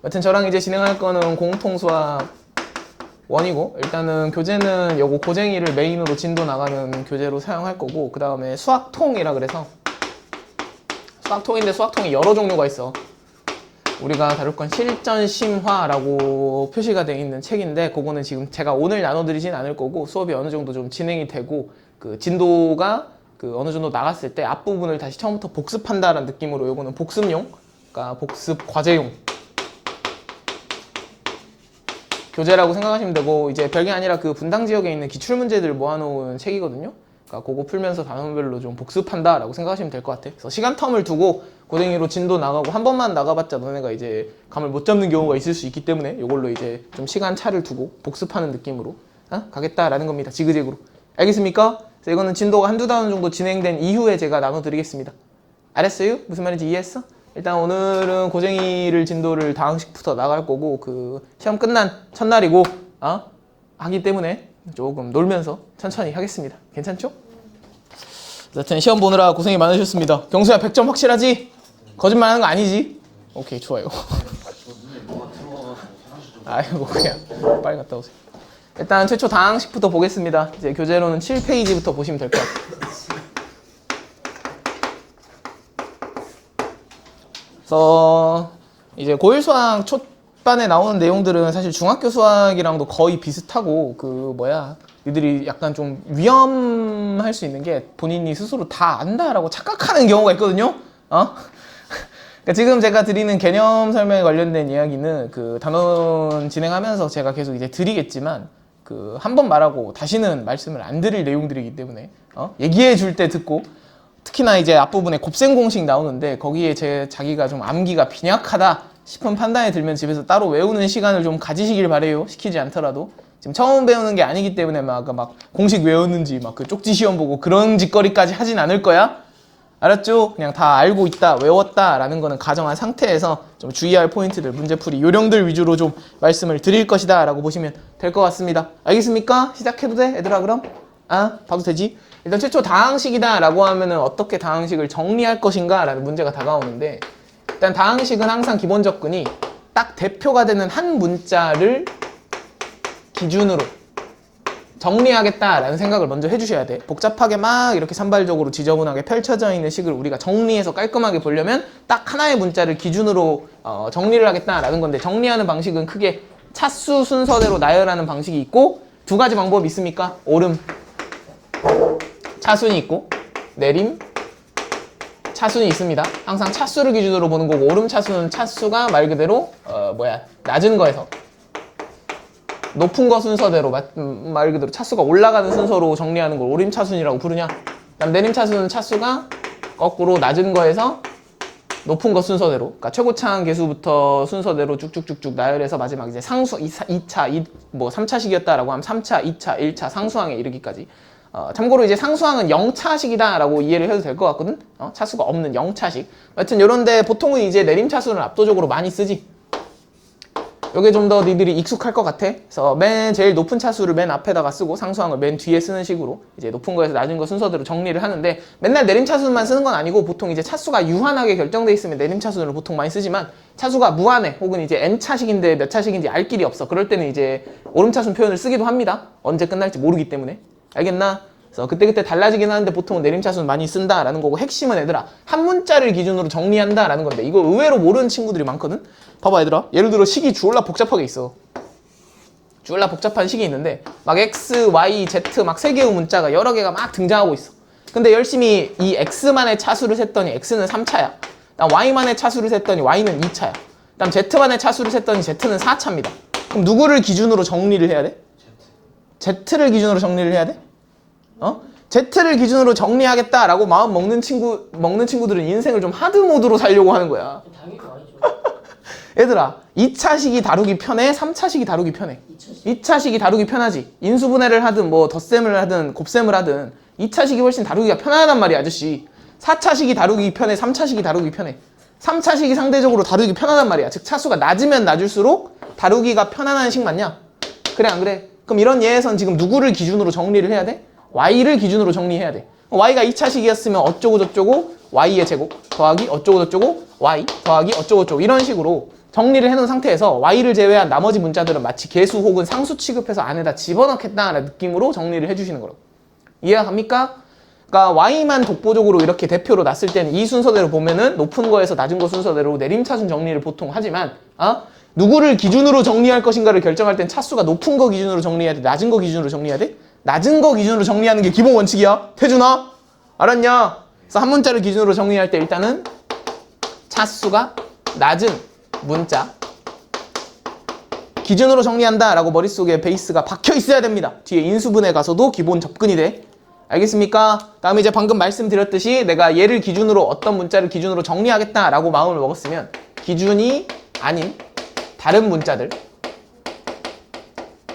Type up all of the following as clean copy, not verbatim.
여튼 저랑 이제 진행할 거는 공통수학 1이고, 일단은 교재는 요거 고쟁이를 메인으로 진도 나가는 교재로 사용할 거고, 그 다음에 수학통이라 그래서 수학통인데 수학통이 여러 종류가 있어. 우리가 다룰 건 실전심화라고 표시가 되어 있는 책인데, 그거는 지금 제가 오늘 나눠드리진 않을 거고, 수업이 어느 정도 좀 진행이 되고, 그 진도가 그 어느 정도 나갔을 때 앞부분을 다시 처음부터 복습한다라는 느낌으로, 요거는 복습용, 그러니까 복습 과제용 교재라고 생각하시면 되고, 이제 별게 아니라 그 분당 지역에 있는 기출문제들 모아놓은 책이거든요. 그러니까 그거 풀면서 단원별로 좀 복습한다라고 생각하시면 될 것 같아. 그래서 시간 텀을 두고 고등이로 진도 나가고, 한 번만 나가봤자 너네가 이제 감을 못 잡는 경우가 있을 수 있기 때문에 이걸로 이제 좀 시간 차를 두고 복습하는 느낌으로 가겠다라는 겁니다. 지그재그로. 알겠습니까? 그래서 이거는 진도가 한두 단 정도 진행된 이후에 제가 나눠드리겠습니다. 알았어요? 무슨 말인지 이해했어? 일단 오늘은 고쟁이를 진도를 다항식부터 나갈 거고, 그 시험 끝난 첫날이고 하기 때문에 조금 놀면서 천천히 하겠습니다. 괜찮죠? 여튼 시험 보느라 고생이 많으셨습니다. 경수야 100점 확실하지? 거짓말 하는 거 아니지? 오케이, 좋아요. 아이고, 그냥 빨리 갔다 오세요. 일단 최초 다항식부터 보겠습니다. 이제 교재로는 7페이지부터 보시면 될 것 같아요. 그래서 이제 고1 수학 초반에 나오는 내용들은 사실 중학교 수학이랑도 거의 비슷하고, 니들이 약간 좀 위험할 수 있는 게 본인이 스스로 다 안다라고 착각하는 경우가 있거든요. 그러니까 지금 제가 드리는 개념 설명에 관련된 이야기는 그 단원 진행하면서 제가 계속 이제 드리겠지만, 그 한 번 말하고 다시는 말씀을 안 드릴 내용들이기 때문에 얘기해 줄 때 듣고, 특히나 이제 앞부분에 곱셈 공식 나오는데 거기에 자기가 좀 암기가 빈약하다 싶은 판단이 들면 집에서 따로 외우는 시간을 좀 가지시길 바래요. 시키지 않더라도. 지금 처음 배우는 게 아니기 때문에 막 공식 외웠는지 막 그 쪽지 시험 보고 그런 짓거리까지 하진 않을 거야. 알았죠? 그냥 다 알고 있다, 외웠다라는 거는 가정한 상태에서 좀 주의할 포인트들, 문제풀이 요령들 위주로 좀 말씀을 드릴 것이다 라고 보시면 될 것 같습니다. 알겠습니까? 시작해도 돼? 얘들아 그럼? 봐도 되지? 일단 최초 다항식이다 라고 하면은 어떻게 다항식을 정리할 것인가 라는 문제가 다가오는데, 일단 다항식은 항상 기본 접근이 딱 대표가 되는 한 문자를 기준으로 정리하겠다라는 생각을 먼저 해주셔야 돼. 복잡하게 막 이렇게 산발적으로 지저분하게 펼쳐져 있는 식을 우리가 정리해서 깔끔하게 보려면 딱 하나의 문자를 기준으로 정리를 하겠다라는 건데, 정리하는 방식은 크게 차수 순서대로 나열하는 방식이 있고, 두 가지 방법이 있습니까? 오름 차순이 있고 내림 차순이 있습니다. 항상 차수를 기준으로 보는 거고, 오름 차수는 차수가 말 그대로 낮은 거에서 높은 거 순서대로 말 그대로 차수가 올라가는 순서로 정리하는 걸 오름 차순이라고 부르냐. 그다음 내림 차수는 차수가 거꾸로 낮은 거에서 높은 거 순서대로, 그러니까 최고차항 개수부터 순서대로 쭉쭉쭉쭉 나열해서 마지막 이제 상수 2차 3차식이었다라고 하면 3차, 2차, 1차 상수항에 이르기까지. 참고로 이제 상수항은 0차식이다 라고 이해를 해도 될 것 같거든. 차수가 없는 0차식. 여튼 요런데 보통은 이제 내림 차수는 압도적으로 많이 쓰지. 요게 좀 더 니들이 익숙할 것 같아. 그래서 제일 높은 차수를 맨 앞에다가 쓰고 상수항을 맨 뒤에 쓰는 식으로 이제 높은 거에서 낮은 거 순서대로 정리를 하는데, 맨날 내림 차수만 쓰는 건 아니고, 보통 이제 차수가 유한하게 결정돼 있으면 내림 차수를 보통 많이 쓰지만, 차수가 무한해 혹은 이제 n차식인데 몇 차식인지 알 길이 없어. 그럴 때는 이제 오름 차수 표현을 쓰기도 합니다. 언제 끝날지 모르기 때문에. 알겠나? 그래서 그때그때 달라지긴 하는데 보통 내림 차수는 많이 쓴다라는 거고, 핵심은 얘들아 한 문자를 기준으로 정리한다라는 건데, 이거 의외로 모르는 친구들이 많거든. 봐봐 얘들아, 예를 들어 식이 주얼라 복잡하게 있어. 주얼라 복잡한 식이 있는데 막 x, y, z 막 세 개의 문자가 여러 개가 막 등장하고 있어. 근데 열심히 이 x만의 차수를 셌더니 x는 3차야. 그다음 y만의 차수를 셌더니 y는 2차야. 그다음 z만의 차수를 셌더니 z는 4차입니다. 그럼 누구를 기준으로 정리를 해야 돼? z를 기준으로 정리를 해야 돼? Z를 기준으로 정리하겠다라고 마음 먹는 친구들은 인생을 좀 하드 모드로 살려고 하는 거야. 당연히 아니죠. 얘들아, 2차식이 다루기 편해? 3차식이 다루기 편해? 2차식이 다루기 편하지. 인수분해를 하든 덧셈을 하든 곱셈을 하든 2차식이 훨씬 다루기가 편하단 말이야, 아저씨. 4차식이 다루기 편해? 3차식이 다루기 편해? 3차식이 상대적으로 다루기 편하단 말이야. 즉 차수가 낮으면 낮을수록 다루기가 편안한 식 맞냐? 그래 안 그래? 그럼 이런 예에선 지금 누구를 기준으로 정리를 해야 돼? y를 기준으로 정리해야 돼. y가 2차식이었으면 어쩌고 저쩌고 y의 제곱 더하기 어쩌고 저쩌고 y 더하기 어쩌고 저쩌고 이런 식으로 정리를 해놓은 상태에서 y를 제외한 나머지 문자들은 마치 개수 혹은 상수 취급해서 안에다 집어넣겠다라는 느낌으로 정리를 해주시는 거라고. 이해가 갑니까? 그러니까 y만 독보적으로 이렇게 대표로 놨을 때는 이 순서대로 보면은 높은 거에서 낮은 거 순서대로 내림차순 정리를 보통 하지만 누구를 기준으로 정리할 것인가를 결정할 땐 차수가 높은 거 기준으로 정리해야 돼? 낮은 거 기준으로 정리해야 돼? 낮은 거 기준으로 정리하는 게 기본 원칙이야. 태준아 알았냐? 그래서 한 문자를 기준으로 정리할 때 일단은 차수가 낮은 문자 기준으로 정리한다 라고 머릿속에 베이스가 박혀 있어야 됩니다. 뒤에 인수분해 가서도 기본 접근이 돼. 알겠습니까? 다음에 이제 방금 말씀드렸듯이 내가 얘를 기준으로 어떤 문자를 기준으로 정리하겠다 라고 마음을 먹었으면 기준이 아닌 다른 문자들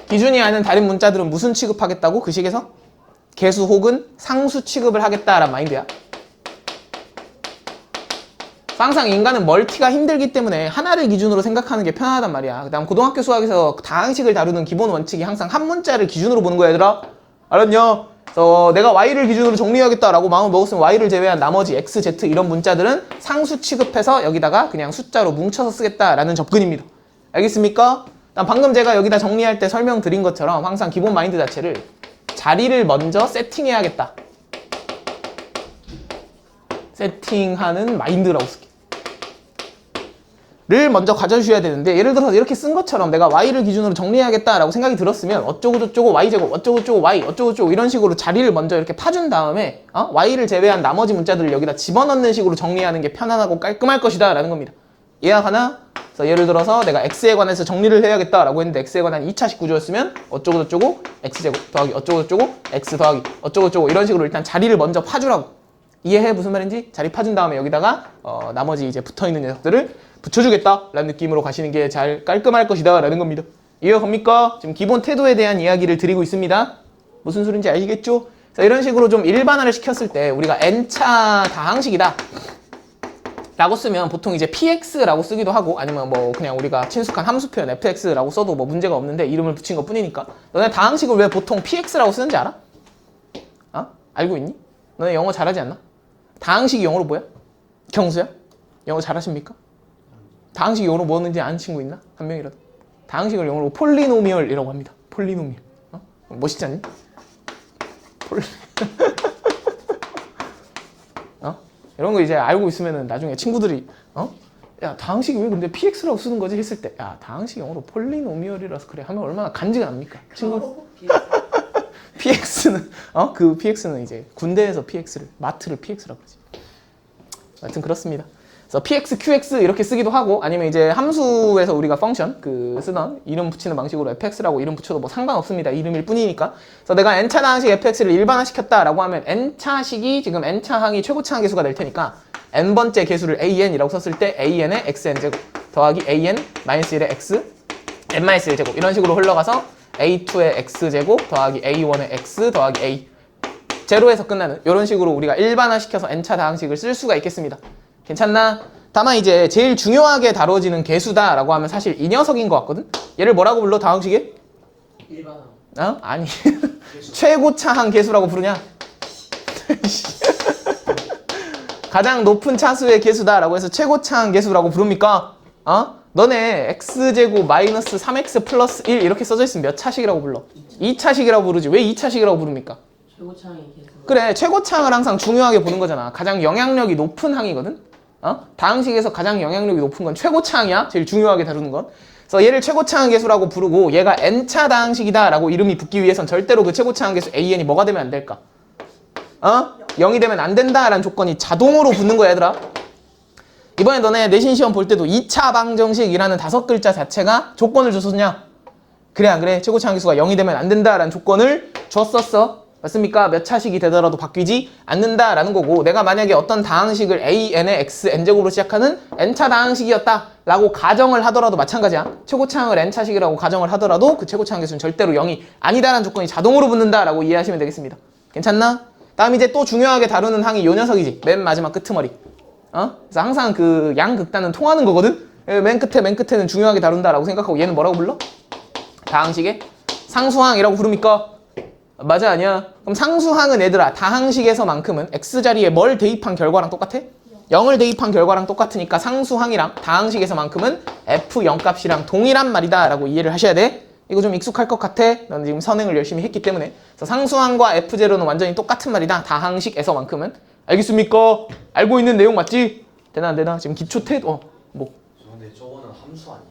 기준이 아닌 다른 문자들은 무슨 취급하겠다고? 그 식에서? 개수 혹은 상수 취급을 하겠다라는 마인드야. 항상 인간은 멀티가 힘들기 때문에 하나를 기준으로 생각하는 게 편하단 말이야. 그 다음 고등학교 수학에서 다항식을 다루는 기본 원칙이 항상 한 문자를 기준으로 보는 거야 얘들아. 알았냐? 그래서 내가 y를 기준으로 정리하겠다라고 마음을 먹었으면 y를 제외한 나머지 x, z 이런 문자들은 상수 취급해서 여기다가 그냥 숫자로 뭉쳐서 쓰겠다라는 접근입니다. 알겠습니까? 방금 제가 여기다 정리할 때 설명드린 것처럼 항상 기본 마인드 자체를 자리를 먼저 세팅해야겠다. 세팅하는 마인드라고 쓸게. 를 먼저 가져주셔야 되는데 예를 들어서 이렇게 쓴 것처럼 내가 y를 기준으로 정리해야겠다라고 생각이 들었으면 어쩌고저쩌고 y제곱, 어쩌고저쩌고 y, 어쩌고저쩌고 이런 식으로 자리를 먼저 이렇게 파준 다음에 y를 제외한 나머지 문자들을 여기다 집어넣는 식으로 정리하는 게 편안하고 깔끔할 것이다 라는 겁니다. 이해하나? 그래서 예를 들어서 내가 x에 관해서 정리를 해야겠다라고 했는데 x에 관한 2차식 구조였으면 어쩌고저쩌고 x제곱 더하기 어쩌고저쩌고 x 더하기 어쩌고저쩌고 이런 식으로 일단 자리를 먼저 파주라고. 이해해? 무슨 말인지? 자리 파준 다음에 여기다가 나머지 이제 붙어있는 녀석들을 붙여주겠다 라는 느낌으로 가시는 게 잘 깔끔할 것이다 라는 겁니다. 이해가 갑니까? 지금 기본 태도에 대한 이야기를 드리고 있습니다. 무슨 소린지 아시겠죠? 자, 이런 식으로 좀 일반화를 시켰을 때 우리가 n차 다항식이다 라고 쓰면 보통 이제 px라고 쓰기도 하고 아니면 뭐 그냥 우리가 친숙한 함수 표현 fx라고 써도 뭐 문제가 없는데 이름을 붙인 것 뿐이니까. 너네 다항식을 왜 보통 px라고 쓰는지 알아? 알고 있니? 너네 영어 잘하지 않나? 다항식이 영어로 뭐야? 경수야? 영어 잘하십니까? 다항식이 영어로 뭐였는지 아는 친구 있나? 한 명이라도. 다항식을 영어로 폴리노미얼이라고 합니다. 폴리노미얼. 멋있지 않니? 이런 거 이제 알고 있으면은 나중에 친구들이 야 다항식이 왜 근데 px라고 쓰는 거지? 했을 때 야 다항식이 영어로 폴리노미얼이라서 그래 하면 얼마나 간지가 납니까? 친구 px는 그 px는 이제 군대에서 px를 마트를 px라고 그러지. 하여튼 그렇습니다. 그래서 px, qx 이렇게 쓰기도 하고 아니면 이제 함수에서 우리가 펑션 쓰던 이름 붙이는 방식으로 fx라고 이름 붙여도 뭐 상관없습니다. 이름일 뿐이니까. 그래서 내가 n차 다항식 fx를 일반화시켰다라고 하면 n차식이 지금 n차항이 최고차항 개수가 될 테니까 n번째 개수를 an이라고 썼을 때 an의 xn제곱 더하기 an-1의 x n-1제곱 이런 식으로 흘러가서 a2의 x제곱 더하기 a1의 x 더하기 a 제로에서 끝나는 이런 식으로 우리가 일반화시켜서 n차 다항식을 쓸 수가 있겠습니다. 괜찮나? 다만 이제 제일 중요하게 다뤄지는 개수다라고 하면 사실 이 녀석인 것 같거든? 얘를 뭐라고 불러 다항식에? 일반항. 아니 최고차항 개수라고 부르냐? 가장 높은 차수의 개수다라고 해서 최고차항 개수라고 부릅니까? 너네 x제곱 마이너스 3x 플러스 1 이렇게 써져 있으면 몇 차식이라고 불러? 2차식이라고 부르지. 왜 2차식이라고 부릅니까? 최고차항의 개수. 그래, 최고차항을 항상 중요하게 보는 거잖아. 가장 영향력이 높은 항이거든? 다항식에서 가장 영향력이 높은 건 최고차항이야. 제일 중요하게 다루는 건. 그래서 얘를 최고차항 개수라고 부르고 얘가 n차 다항식이다 라고 이름이 붙기 위해선 절대로 그 최고차항 개수 an이 뭐가 되면 안 될까? 0이 되면 안 된다라는 조건이 자동으로 붙는 거야 얘들아. 이번에 너네 내신 시험 볼 때도 2차 방정식이라는 5글자 자체가 조건을 줬었냐? 그래 안 그래? 최고차항 개수가 0이 되면 안 된다라는 조건을 줬었어. 맞습니까? 몇 차식이 되더라도 바뀌지 않는다라는 거고 내가 만약에 어떤 다항식을 an의 x n제곱으로 시작하는 n차 다항식이었다 라고 가정을 하더라도 마찬가지야. 최고차항을 n차식이라고 가정을 하더라도 그 최고차항 개수는 절대로 0이 아니다라는 조건이 자동으로 붙는다라고 이해하시면 되겠습니다. 괜찮나? 다음 이제 또 중요하게 다루는 항이 요 녀석이지. 맨 마지막 끄트머리. 그래서 항상 그 양극단은 통하는 거거든? 맨 끝에는 중요하게 다룬다라고 생각하고 얘는 뭐라고 불러? 다항식의 상수항이라고 부릅니까? 맞아 아니야? 그럼 상수항은 얘들아 다항식에서만큼은 x자리에 뭘 대입한 결과랑 똑같아? 0을 대입한 결과랑 똑같으니까 상수항이랑 다항식에서만큼은 f0 값이랑 동일한 말이다 라고 이해를 하셔야 돼. 이거 좀 익숙할 것 같아. 넌 지금 선행을 열심히 했기 때문에. 그래서 상수항과 f0는 완전히 똑같은 말이다. 다항식에서만큼은. 알겠습니까? 알고 있는 내용 맞지? 되나 안 되나? 지금 기초 뭐. 근데 저거는 함수 아니에요?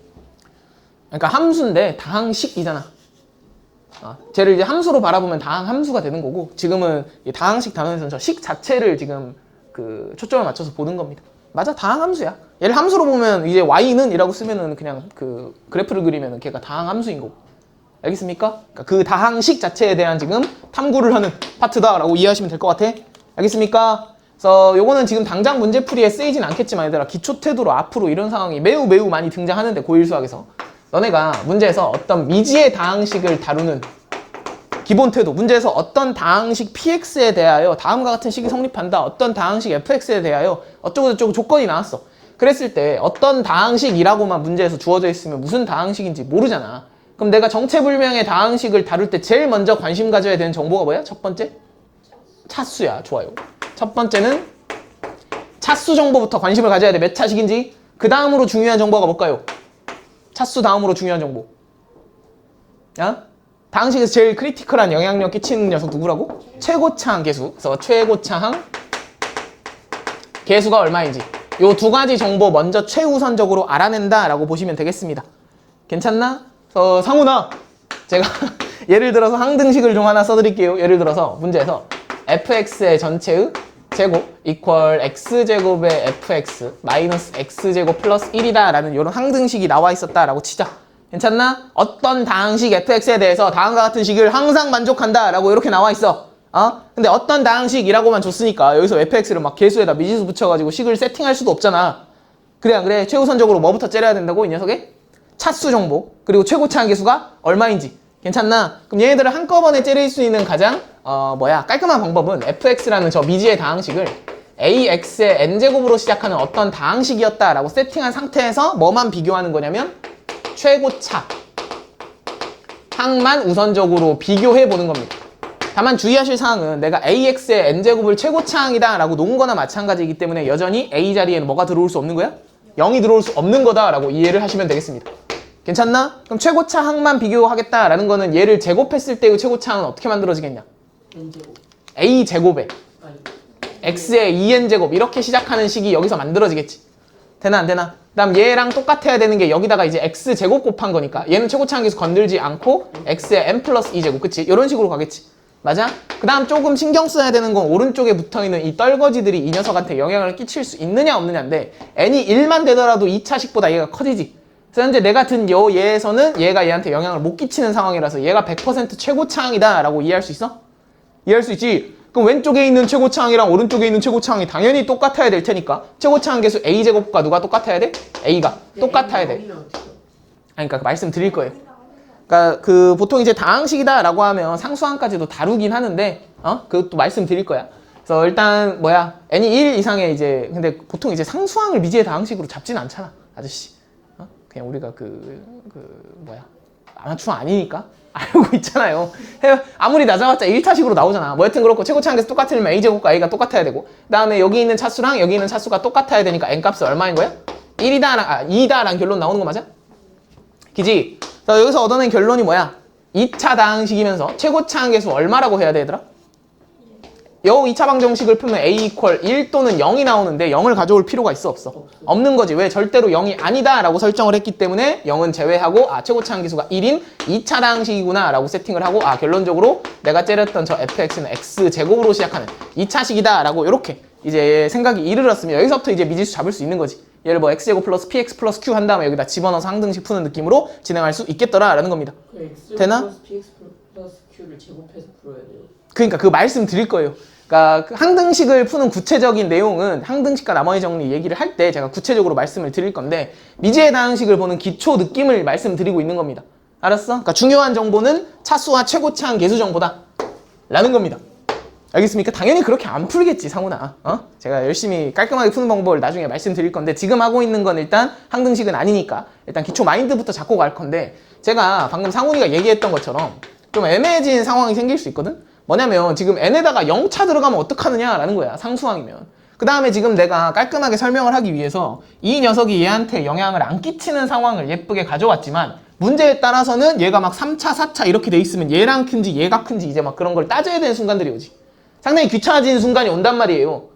그러니까 함수인데 다항식이잖아. 쟤를 이제 함수로 바라보면 다항함수가 되는 거고, 지금은 이 다항식 단원에서는 저 식 자체를 지금 그 초점을 맞춰서 보는 겁니다. 맞아, 다항함수야. 얘를 함수로 보면 이제 y는 이라고 쓰면은 그냥 그 그래프를 그리면은 걔가 다항함수인 거고. 알겠습니까? 그러니까 그 다항식 자체에 대한 지금 탐구를 하는 파트다라고 이해하시면 될 것 같아. 알겠습니까? 그래서 요거는 지금 당장 문제풀이에 쓰이진 않겠지만 얘들아, 기초 태도로 앞으로 이런 상황이 매우 많이 등장하는데, 고1 수학에서 너네가 문제에서 어떤 미지의 다항식을 다루는 기본 태도, 문제에서 어떤 다항식 px에 대하여 다음과 같은 식이 성립한다, 어떤 다항식 fx에 대하여 어쩌고저쩌고 조건이 나왔어. 그랬을 때 어떤 다항식이라고만 문제에서 주어져 있으면 무슨 다항식인지 모르잖아. 그럼 내가 정체불명의 다항식을 다룰 때 제일 먼저 관심 가져야 되는 정보가 뭐야? 첫 번째? 차수야. 좋아요. 첫 번째는 차수 정보부터 관심을 가져야 돼. 몇 차식인지. 그 다음으로 중요한 정보가 뭘까요? 차수 다음으로 중요한 정보. 야? 다항식에서 제일 크리티컬한 영향력 끼치는 녀석 누구라고? 최고차항 계수. 그래서 최고차항 계수가 얼마인지 요 두 가지 정보 먼저 최우선적으로 알아낸다라고 보시면 되겠습니다. 괜찮나? 상훈아, 제가 예를 들어서 항등식을 좀 하나 써드릴게요. 예를 들어서 문제에서 fx의 전체의 제곱 이퀄 x제곱의 fx 마이너스 x제곱 플러스 1이다 라는 이런 항등식이 나와 있었다라고 치자. 괜찮나? 어떤 다항식 fx에 대해서 다음과 같은 식을 항상 만족한다 라고 이렇게 나와 있어. 근데 어떤 다항식이라고만 줬으니까 여기서 fx를 막 계수에다 미지수 붙여가지고 식을 세팅할 수도 없잖아. 그래 안 그래? 최우선적으로 뭐부터 째려야 된다고? 이 녀석의 차수 정보, 그리고 최고차항 계수가 얼마인지. 괜찮나? 그럼 얘네들을 한꺼번에 째릴 수 있는 가장 깔끔한 방법은 fx라는 저 미지의 다항식을 ax의 n제곱으로 시작하는 어떤 다항식이었다라고 세팅한 상태에서 뭐만 비교하는 거냐면 최고차 항만 우선적으로 비교해 보는 겁니다. 다만 주의하실 사항은 내가 ax의 n제곱을 최고차항이다 라고 놓은 거나 마찬가지이기 때문에 여전히 a 자리에는 뭐가 들어올 수 없는 거야? 0이 들어올 수 없는 거다 라고 이해를 하시면 되겠습니다. 괜찮나? 그럼 최고차항만 비교하겠다라는 거는 얘를 제곱했을 때의 최고차항은 어떻게 만들어지겠냐? n제곱. a제곱에 아니. x의 2n제곱 이렇게 시작하는 식이 여기서 만들어지겠지. 되나 안 되나? 그 다음 얘랑 똑같아야 되는 게 여기다가 이제 x제곱 곱한 거니까 얘는 최고차항 계수 건들지 않고 x의 n 플러스 2제곱, 그치? 이런 식으로 가겠지. 맞아? 그 다음 조금 신경 써야 되는 건 오른쪽에 붙어있는 이 떨거지들이 이 녀석한테 영향을 끼칠 수 있느냐 없느냐인데, n이 1만 되더라도 2차식보다 얘가 커지지. 그래서 현재 내가 든 요 얘에서는 얘가 얘한테 영향을 못 끼치는 상황이라서 얘가 100% 최고차항이다 라고 이해할 수 있어? 이해할 수 있지? 그럼 왼쪽에 있는 최고차항이랑 오른쪽에 있는 최고차항이 당연히 똑같아야 될 테니까 최고차항 계수 a제곱과 누가 똑같아야 돼? a가 똑같아야 돼. 그러니까 말씀 드릴 거예요. 그러니까 그 보통 이제 다항식이다 라고 하면 상수항까지도 다루긴 하는데 그것도 말씀 드릴 거야. 그래서 일단 n이 1 이상의 이제, 근데 보통 이제 상수항을 미지의 다항식으로 잡진 않잖아, 아저씨. 그냥 우리가 아마추어 아니니까 알고 있잖아요. 아무리 낮아봤자 1차식으로 나오잖아. 뭐 여튼 그렇고 최고차항 계수 똑같으려면 a제곱과 a가 똑같아야 되고, 그 다음에 여기 있는 차수랑 여기 있는 차수가 똑같아야 되니까 n값은 얼마인 거야? 2다라는 결론 나오는 거 맞아? 그지? 자, 여기서 얻어낸 결론이 뭐야? 2차 다항식이면서 최고차항 계수 얼마라고 해야 돼, 얘들아? 요 2차 방정식을 풀면 a 이퀄 1 또는 0이 나오는데 0을 가져올 필요가 있어 없어? 없는 거지. 왜? 절대로 0이 아니다 라고 설정을 했기 때문에 0은 제외하고 최고차항 계수가 1인 2차 다항식이구나 라고 세팅을 하고 결론적으로 내가 째렸던 저 fx는 x제곱으로 시작하는 2차식이다 라고 이렇게 이제 생각이 이르렀으면 여기서부터 이제 미지수 잡을 수 있는 거지. 얘를 x제곱 플러스 px 플러스 q 한 다음에 여기다 집어넣어서 항등식 푸는 느낌으로 진행할 수 있겠더라 라는 겁니다. 되나? 플러스 px 플러스 q를 제곱해서 풀어야 돼요. 그러니까 그 말씀 드릴 거예요. 그러니까 그 항등식을 푸는 구체적인 내용은 항등식과 나머지 정리 얘기를 할 때 제가 구체적으로 말씀을 드릴 건데, 미지의 다항식을 보는 기초 느낌을 말씀드리고 있는 겁니다. 알았어? 그러니까 중요한 정보는 차수와 최고차항 계수 정보다 라는 겁니다. 알겠습니까? 당연히 그렇게 안 풀겠지, 상훈아. 제가 열심히 깔끔하게 푸는 방법을 나중에 말씀드릴 건데, 지금 하고 있는 건 일단 항등식은 아니니까 일단 기초 마인드부터 잡고 갈 건데, 제가 방금 상훈이가 얘기했던 것처럼 좀 애매해진 상황이 생길 수 있거든? 뭐냐면 지금 n에다가 0차 들어가면 어떡하느냐라는 거야, 상수항이면. 그 다음에 지금 내가 깔끔하게 설명을 하기 위해서 이 녀석이 얘한테 영향을 안 끼치는 상황을 예쁘게 가져왔지만 문제에 따라서는 얘가 막 3차, 4차 이렇게 돼 있으면 얘랑 큰지 얘가 큰지 이제 막 그런 걸 따져야 되는 순간들이 오지. 상당히 귀찮아지는 순간이 온단 말이에요.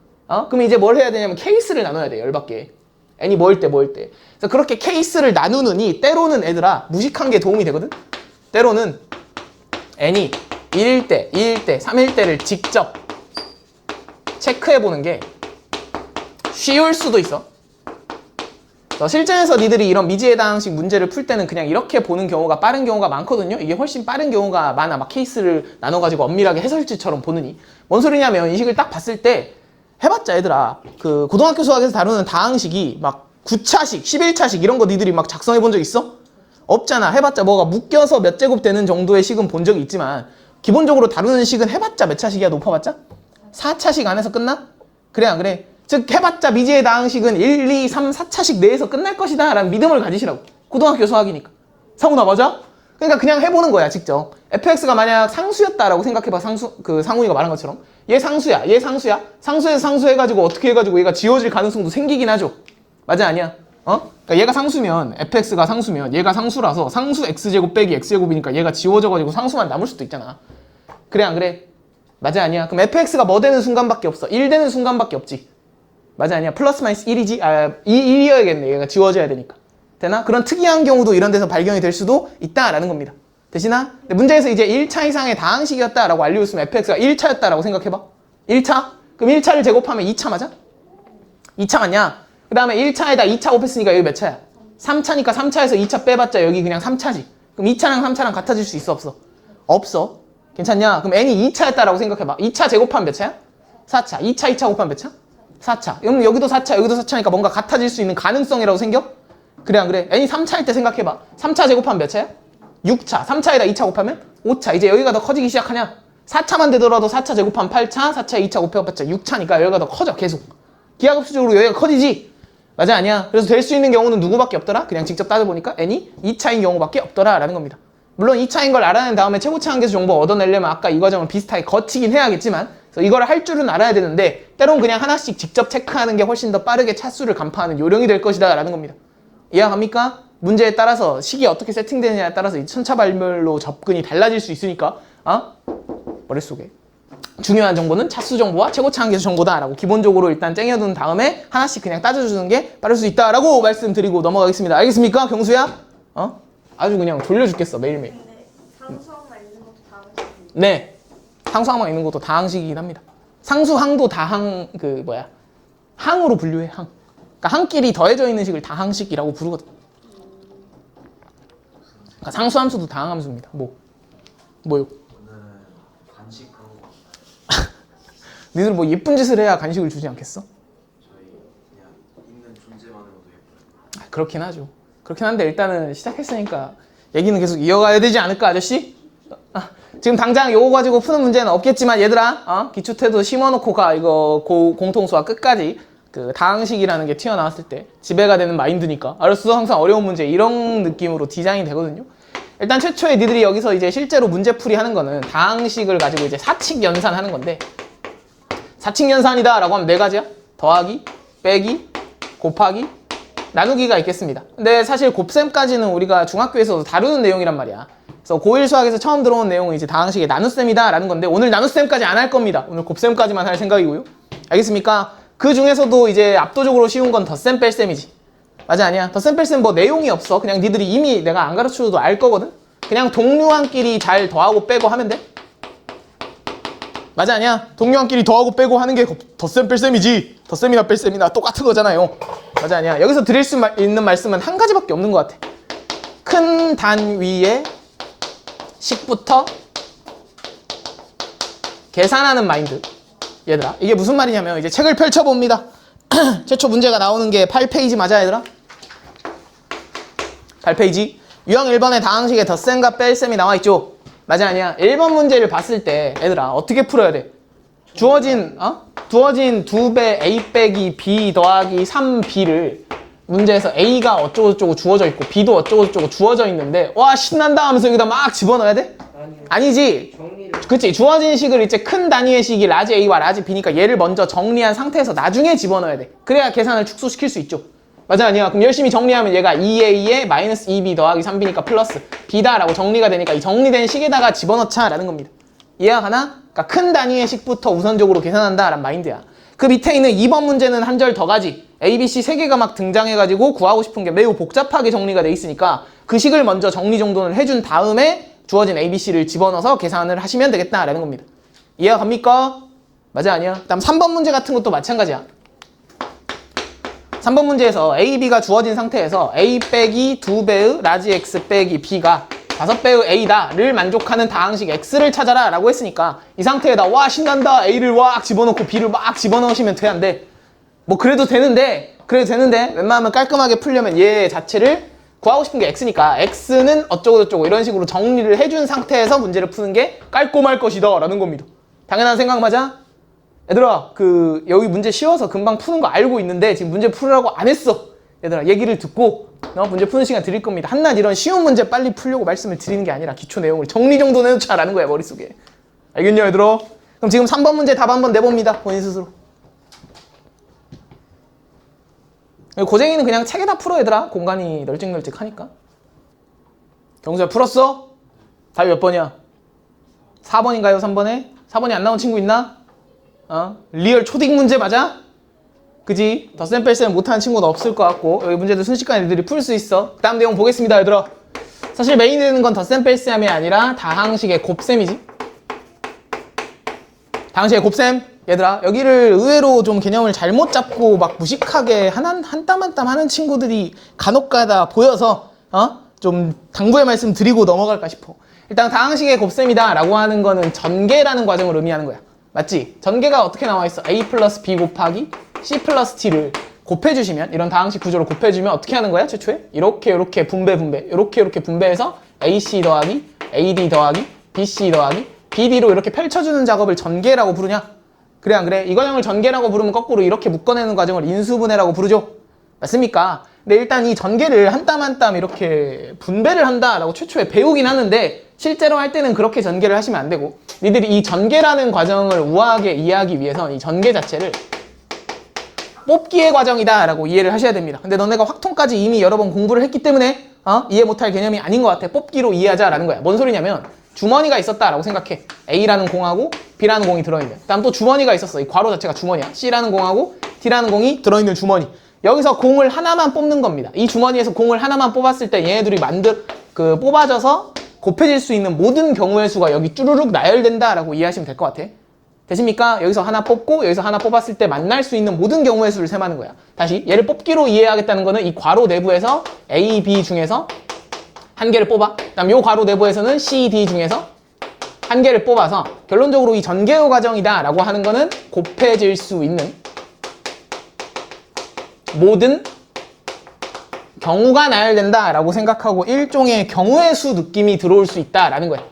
그럼 이제 뭘 해야 되냐면 케이스를 나눠야 돼. 열받게. n이 뭐일 때 뭐일 때. 그래서 그렇게 케이스를 나누느니 때로는 애들아 무식한 게 도움이 되거든. 때로는 n이 1일 때, 2일 때, 3일 때를 직접 체크해보는 게 쉬울 수도 있어. 실전에서 니들이 이런 미지해당식 문제를 풀 때는 그냥 이렇게 보는 경우가 빠른 경우가 많거든요. 이게 훨씬 빠른 경우가 많아. 막 케이스를 나눠가지고 엄밀하게 해설지처럼 보느니. 뭔 소리냐면 이 식을 딱 봤을 때 해봤자 얘들아 그 고등학교 수학에서 다루는 다항식이 막 9차식, 11차식 이런 거 니들이 막 작성해 본 적 있어? 없잖아. 해봤자 뭐가 묶여서 몇 제곱 되는 정도의 식은 본 적이 있지만 기본적으로 다루는 식은 해봤자 몇 차식이야? 높아봤자? 4차식 안에서 끝나? 그래 안 그래? 즉 해봤자 미지의 다항식은 1, 2, 3, 4차식 내에서 끝날 것이다 라는 믿음을 가지시라고. 고등학교 수학이니까. 상훈아 맞아? 그러니까 그냥 해보는 거야 직접. fx가 만약 상수였다라고 생각해봐. 상훈이가 말한 것처럼 얘 상수야 얘 상수야 상수에서 상수 해가지고 어떻게 해가지고 얘가 지워질 가능성도 생기긴 하죠. 맞아 아니야? 그러니까 얘가 상수면 fx가 상수면 얘가 상수라서 상수 x제곱 빼기 x제곱이니까 얘가 지워져가지고 상수만 남을 수도 있잖아. 그래 안 그래? 맞아 아니야? 그럼 fx가 뭐 되는 순간밖에 없어? 1 되는 순간밖에 없지. 맞아 아니야? 플러스 마이너스 1이지? 1이어야겠네. 얘가 지워져야 되니까. 되나? 그런 특이한 경우도 이런 데서 발견이 될 수도 있다라는 겁니다. 되시나? 문제에서 이제 1차 이상의 다항식이었다라고 알려줬으면 fx가 1차였다라고 생각해봐. 1차? 그럼 1차를 제곱하면 2차 맞아? 2차 맞냐? 그 다음에 1차에다 2차 곱했으니까 여기 몇 차야? 3차니까 3차에서 2차 빼봤자 여기 그냥 3차지. 그럼 2차랑 3차랑 같아질 수 있어 없어? 없어. 괜찮냐? 그럼 n이 2차였다라고 생각해봐. 2차 제곱하면 몇 차야? 4차. 2차 곱하면 몇 차? 4차. 그럼 여기도 4차, 여기도 4차니까 뭔가 같아질 수 있는 가능성이라고 생겨? 그래 안 그래? n이 3차일 때 생각해봐. 3차 제곱하면 몇 차야? 6차. 3차에다 2차 곱하면 5차. 이제 여기가 더 커지기 시작하냐? 4차만 되더라도 4차 제곱하면 8차, 4차에 2차 곱해봤자 6차니까 여기가 더 커져 계속. 기하급수적으로 여기가 커지지? 맞아 아니야? 그래서 될 수 있는 경우는 누구밖에 없더라? 그냥 직접 따져보니까 n이 2차인 경우밖에 없더라 라는 겁니다. 물론 2차인 걸 알아낸 다음에 최고차 한계수 정보 얻어내려면 아까 이 과정을 비슷하게 거치긴 해야겠지만 그래서 이거를 할 줄은 알아야 되는데 때론 그냥 하나씩 직접 체크하는 게 훨씬 더 빠르게 차수를 간파하는 요령이 될 것이다 라는 겁니다. 이해갑니까? 문제에 따라서 식이 어떻게 세팅되느냐에 따라서 이 천차만별로 접근이 달라질 수 있으니까 머릿속에 중요한 정보는 차수 정보와 최고차 한계수 정보다라고 기본적으로 일단 쟁여둔 다음에 하나씩 그냥 따져주는 게 빠를 수 있다라고 말씀드리고 넘어가겠습니다. 알겠습니까? 경수야? 아주 그냥 졸려 죽겠어 매일매일. 근데 상수항만 있는 것도 다항식이에요. 네, 상수항만 있는 것도 다항식이긴 합니다. 상수항도 항으로 분류해. 항. 그러니까 항끼리 더해져 있는 식을 다항식이라고 부르거든. 그러니까 상수함수도 다항함수입니다. 뭐요? 오늘 간식 그런 거 니들 뭐 예쁜 짓을 해야 간식을 주지 않겠어? 저희 그냥 있는 존재만으로도 예뻐요. 그렇긴 하죠. 그렇긴 한데 일단은 시작했으니까 얘기는 계속 이어가야 되지 않을까 아저씨? 지금 당장 요거 가지고 푸는 문제는 없겠지만 얘들아 기초태도 심어놓고 가. 이거 공통수학 끝까지 그 다항식이라는 게 튀어나왔을 때 지배가 되는 마인드니까 알았어. 항상 어려운 문제 이런 느낌으로 디자인이 되거든요. 일단 최초에 니들이 여기서 이제 실제로 문제풀이 하는 거는 다항식을 가지고 이제 사칙 연산하는 건데 사칙 연산이다 라고 하면 네 가지야. 더하기, 빼기, 곱하기, 나누기가 있겠습니다. 근데 사실 곱셈까지는 우리가 중학교에서도 다루는 내용이란 말이야. 그래서 고1 수학에서 처음 들어온 내용은 이제 다항식의 나눗셈이다 라는 건데 오늘 나눗셈까지 안 할 겁니다. 오늘 곱셈까지만 할 생각이고요. 알겠습니까? 그 중에서도 이제 압도적으로 쉬운 건 덧셈 뺄셈이지. 맞아 아니야? 덧셈 뺄셈 뭐 내용이 없어. 그냥 니들이 이미 내가 안 가르쳐줘도 알 거거든. 그냥 동류한끼리 잘 더하고 빼고 하면 돼. 맞아 아니야? 동류한끼리 더하고 빼고 하는 게 덧셈 뺄셈이지. 덧셈이나 뺄셈이나 똑같은 거잖아요. 맞아 아니야? 여기서 드릴 수 있는 말씀은 한 가지밖에 없는 것 같아. 큰 단위의 식부터 계산하는 마인드. 얘들아 이게 무슨 말이냐면 이제 책을 펼쳐봅니다. 최초 문제가 나오는 게 8페이지 맞아 얘들아? 8페이지 유형 1번에 다항식의 덧셈과 뺄셈이 나와있죠. 맞아 아니야? 1번 문제를 봤을 때 얘들아 어떻게 풀어야 돼? 주어진 2배 a 빼기 b 더하기 3b를 문제에서 a가 어쩌고저쩌고 주어져 있고 b도 어쩌고저쩌고 주어져 있는데 와 신난다 하면서 여기다 막 집어넣어야 돼? 아니요. 아니지. 정리를 그치, 주어진 식을 이제 큰 단위의 식이 라지 A와 라지 B니까 얘를 먼저 정리한 상태에서 나중에 집어넣어야 돼. 그래야 계산을 축소시킬 수 있죠. 맞아, 아니야? 그럼 열심히 정리하면 얘가 2A에 마이너스 2B 더하기 3B니까 플러스 B다라고 정리가 되니까 이 정리된 식에다가 집어넣자라는 겁니다. 이해가 가나? 그러니까 큰 단위의 식부터 우선적으로 계산한다라는 마인드야. 그 밑에 있는 2번 문제는 한 절 더 가지. A, B, C 세 개가 막 등장해가지고 구하고 싶은 게 매우 복잡하게 정리가 돼 있으니까 그 식을 먼저 정리정돈을 해준 다음에 주어진 A, B, C를 집어넣어서 계산을 하시면 되겠다라는 겁니다. 이해가 갑니까? 맞아, 아니야? 그다음 3번 문제 같은 것도 마찬가지야. 3번 문제에서 A, B가 주어진 상태에서 A 빼기 2배의 라지 X 빼기 B가 5배의 A다를 만족하는 다항식 X를 찾아라 라고 했으니까 이 상태에다 와 신난다 A를 막 집어넣고 B를 막 집어넣으시면 돼, 안 돼? 뭐 그래도 되는데 웬만하면 깔끔하게 풀려면 얘 자체를 구하고 싶은 게 X니까 X는 어쩌고저쩌고 이런 식으로 정리를 해준 상태에서 문제를 푸는 게 깔끔할 것이다 라는 겁니다. 당연한 생각 맞아? 얘들아 여기 문제 쉬워서 금방 푸는 거 알고 있는데 지금 문제 풀으라고 안 했어. 얘들아 얘기를 듣고 문제 푸는 시간 드릴 겁니다. 한낱 이런 쉬운 문제 빨리 풀려고 말씀을 드리는 게 아니라 기초 내용을 정리정돈 해놓자라는 거야 머릿속에. 알겠냐 얘들아? 그럼 지금 3번 문제 답 한번 내봅니다. 본인 스스로. 고쟁이는 그냥 책에다 풀어 얘들아. 공간이 널찍널찍하니까. 경수야 풀었어? 답이 몇 번이야? 4번인가요? 3번에? 4번이 안 나온 친구 있나? 리얼 초딩 문제 맞아? 그지? 덧셈 뺄셈 못하는 친구는 없을 것 같고 여기 문제도 순식간에 애들이 풀 수 있어. 다음 내용 보겠습니다 얘들아. 사실 메인 되는 건 덧셈 뺄셈이 아니라 다항식의 곱셈이지. 다항식의 곱셈. 얘들아 여기를 의외로 좀 개념을 잘못 잡고 막 무식하게 한 땀 한 땀 하는 친구들이 간혹가다 보여서 좀 당부의 말씀 드리고 넘어갈까 싶어. 일단 다항식의 곱셈이다 라고 하는 거는 전개라는 과정을 의미하는 거야. 맞지? 전개가 어떻게 나와 있어? A 플러스 B 곱하기 C 플러스 T를 곱해주시면 이런 다항식 구조를 곱해주면 어떻게 하는 거야? 최초에? 이렇게 분배 이렇게 분배해서 AC 더하기 AD 더하기 BC 더하기 BD로 이렇게 펼쳐주는 작업을 전개라고 부르냐? 그래 안 그래? 이 과정을 전개라고 부르면 거꾸로 이렇게 묶어내는 과정을 인수분해라고 부르죠? 맞습니까? 근데 일단 이 전개를 한 땀 한 땀 이렇게 분배를 한다라고 최초에 배우긴 하는데 실제로 할 때는 그렇게 전개를 하시면 안 되고 니들이 이 전개라는 과정을 우아하게 이해하기 위해서 이 전개 자체를 뽑기의 과정이다 라고 이해를 하셔야 됩니다. 근데 너네가 확통까지 이미 여러 번 공부를 했기 때문에 이해 못할 개념이 아닌 것 같아. 뽑기로 이해하자라는 거야. 뭔 소리냐면 주머니가 있었다라고 생각해. A라는 공하고 B라는 공이 들어있는. 다음 또 주머니가 있었어. 이 괄호 자체가 주머니야. C라는 공하고 D라는 공이 들어있는 주머니. 여기서 공을 하나만 뽑는 겁니다. 이 주머니에서 공을 하나만 뽑았을 때 얘네들이 뽑아져서 곱해질 수 있는 모든 경우의 수가 여기 쭈루룩 나열된다라고 이해하시면 될 것 같아. 되십니까? 여기서 하나 뽑고 여기서 하나 뽑았을 때 만날 수 있는 모든 경우의 수를 셈하는 거야. 다시 얘를 뽑기로 이해하겠다는 거는 이 괄호 내부에서 A, B 중에서 한 개를 뽑아. 그다음 요 괄호 내부에서는 C, D 중에서 한 개를 뽑아서 결론적으로 이 전개호 과정이다 라고 하는 거는 곱해질 수 있는 모든 경우가 나열된다 라고 생각하고 일종의 경우의 수 느낌이 들어올 수 있다라는 거야.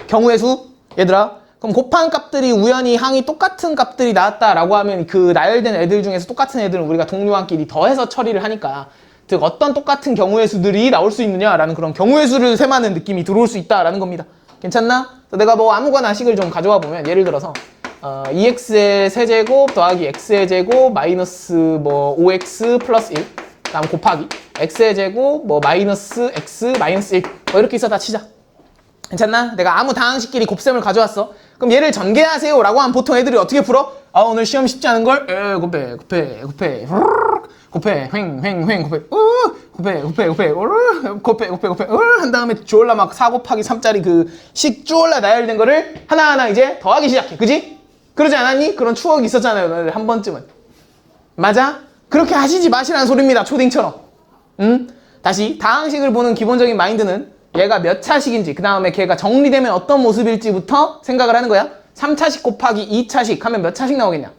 경우의 수? 얘들아 그럼 곱한 값들이 우연히 항이 똑같은 값들이 나왔다라고 하면 그 나열된 애들 중에서 똑같은 애들은 우리가 동료한끼리 더해서 처리를 하니까 즉 어떤 똑같은 경우의 수들이 나올 수 있느냐라는 그런 경우의 수를 셈하는 느낌이 들어올 수 있다라는 겁니다. 괜찮나? 내가 뭐 아무거나 식을 좀 가져와 보면 예를 들어서 2x의 세제곱 더하기 x의 제곱 마이너스 뭐 5x 플러스 1 다음 곱하기 x의 제곱 뭐 마이너스 x 마이너스 1 뭐 이렇게 있어 다 치자. 괜찮나? 내가 아무 다항식끼리 곱셈을 가져왔어. 그럼 얘를 전개하세요 라고 하면 보통 애들이 어떻게 풀어? 오늘 시험 쉽지 않은 걸 곱해 곱해 한 다음에 졸라 막 4 곱하기 3짜리 그 식 졸라 나열된 거를 하나하나 이제 더하기 시작해. 그지? 그러지 않았니? 그런 추억이 있었잖아요 너네들 한 번쯤은. 맞아? 그렇게 하시지 마시라는 소리입니다. 초딩처럼. 다시 다항식을 보는 기본적인 마인드는 얘가 몇 차식인지 그 다음에 걔가 정리되면 어떤 모습일지부터 생각을 하는 거야. 3차식 곱하기 2차식 하면 몇 차식 나오겠냐?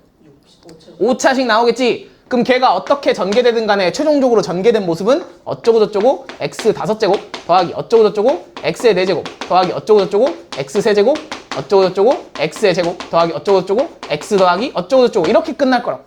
5차식 나오겠지. 그럼 걔가 어떻게 전개되든 간에 최종적으로 전개된 모습은 어쩌고저쩌고 x 5제곱 더하기 어쩌고저쩌고 x의 4제곱 더하기 어쩌고저쩌고 x 세제곱 어쩌고저쩌고 x의 제곱 더하기 어쩌고저쩌고 x 더하기 어쩌고저쩌고 이렇게 끝날 거라고.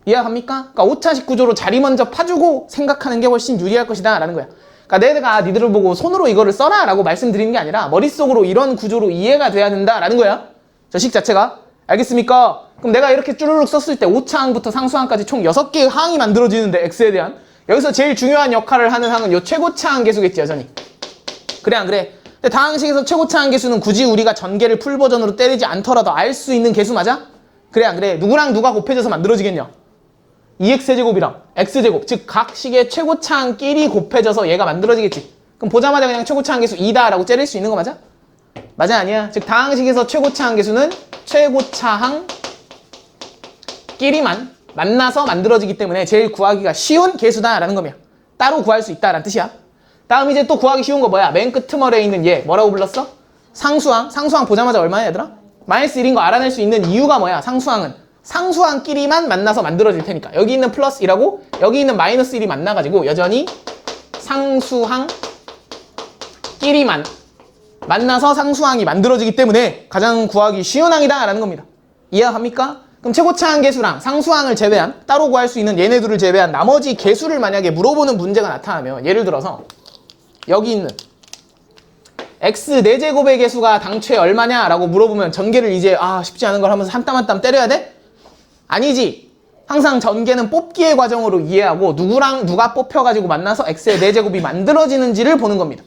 이해갑니까? 그러니까 5차식 구조로 자리 먼저 파주고 생각하는 게 훨씬 유리할 것이다 라는 거야. 그러니까 내가 니들을 보고 손으로 이거를 써라 라고 말씀드리는 게 아니라 머릿속으로 이런 구조로 이해가 돼야 된다라는 거야. 저 식 자체가. 알겠습니까? 그럼 내가 이렇게 쭈르륵 썼을 때 5차항부터 상수항까지 총 6개의 항이 만들어지는데 x에 대한 여기서 제일 중요한 역할을 하는 항은 요 최고차항 계수겠지 여전히. 그래 안 그래? 근데 다항식에서 최고차항 계수는 굳이 우리가 전개를 풀버전으로 때리지 않더라도 알 수 있는 계수 맞아? 그래 안 그래? 누구랑 누가 곱해져서 만들어지겠냐? 2x제곱이랑 x제곱, 즉 각 식의 최고차항끼리 곱해져서 얘가 만들어지겠지. 그럼 보자마자 그냥 최고차항 계수 2다 라고 째릴 수 있는 거 맞아? 맞아 아니야? 즉 다항식에서 최고차항 계수는 최고차항끼리만 만나서 만들어지기 때문에 제일 구하기가 쉬운 계수다라는 거며 따로 구할 수 있다라는 뜻이야. 다음 이제 또 구하기 쉬운 거 뭐야? 맨 끄트머리에 있는 얘 뭐라고 불렀어? 상수항. 상수항 보자마자 얼마야 얘들아? 마이너스 1인 거 알아낼 수 있는 이유가 뭐야? 상수항은 상수항끼리만 만나서 만들어질 테니까 여기 있는 플러스 1하고 여기 있는 마이너스 1이 만나가지고 여전히 상수항끼리만 만나서 상수항이 만들어지기 때문에 가장 구하기 쉬운 항이다 라는 겁니다. 이해합니까? 그럼 최고차항 계수랑 상수항을 제외한 따로 구할 수 있는 얘네 둘을 제외한 나머지 계수를 만약에 물어보는 문제가 나타나면 예를 들어서 여기 있는 x 4제곱의 계수가 당초에 얼마냐 라고 물어보면 전개를 이제 쉽지 않은 걸 하면서 한 땀 한 땀 때려야 돼? 아니지. 항상 전개는 뽑기의 과정으로 이해하고 누구랑 누가 뽑혀가지고 만나서 x의 4제곱이 만들어지는지를 보는 겁니다.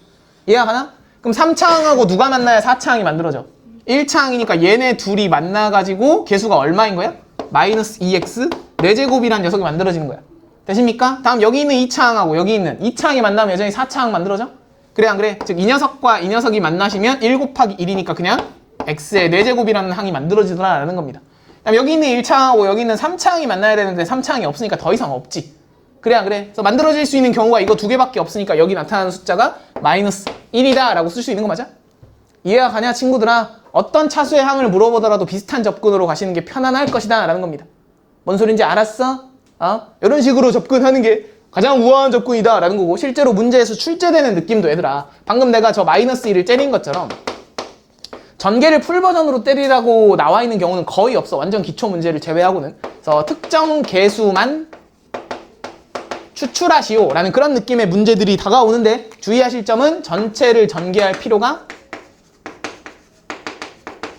이해하나? 그럼 3차항하고 누가 만나야 4차항이 만들어져? 1차항이니까 얘네 둘이 만나가지고 계수가 얼마인 거야? 마이너스 2x 4제곱이란 녀석이 만들어지는 거야. 되십니까? 다음 여기 있는 2차항하고 여기 있는 2차항이 만나면 여전히 4차항 만들어져? 그래 안 그래? 즉 이 녀석과 이 녀석이 만나시면 1 곱하기 1이니까 그냥 x의 4제곱이라는 항이 만들어지더라라는 겁니다. 그다음 여기 있는 1차항하고 여기 있는 3차항이 만나야 되는데 3차항이 없으니까 더 이상 없지. 그래 안 그래? 그래서 만들어질 수 있는 경우가 이거 두 개밖에 없으니까 여기 나타나는 숫자가 마이너스 1이다 라고 쓸 수 있는 거 맞아? 이해가 가냐 친구들아? 어떤 차수의 항을 물어보더라도 비슷한 접근으로 가시는 게 편안할 것이다 라는 겁니다. 뭔 소린지 알았어? 이런 식으로 접근하는 게 가장 우아한 접근이다 라는 거고 실제로 문제에서 출제되는 느낌도 얘들아 방금 내가 저 마이너스 1을 때린 것처럼 전개를 풀버전으로 때리라고 나와 있는 경우는 거의 없어. 완전 기초 문제를 제외하고는. 그래서 특정 개수만 추출하시오 라는 그런 느낌의 문제들이 다가오는데 주의하실 점은 전체를 전개할 필요가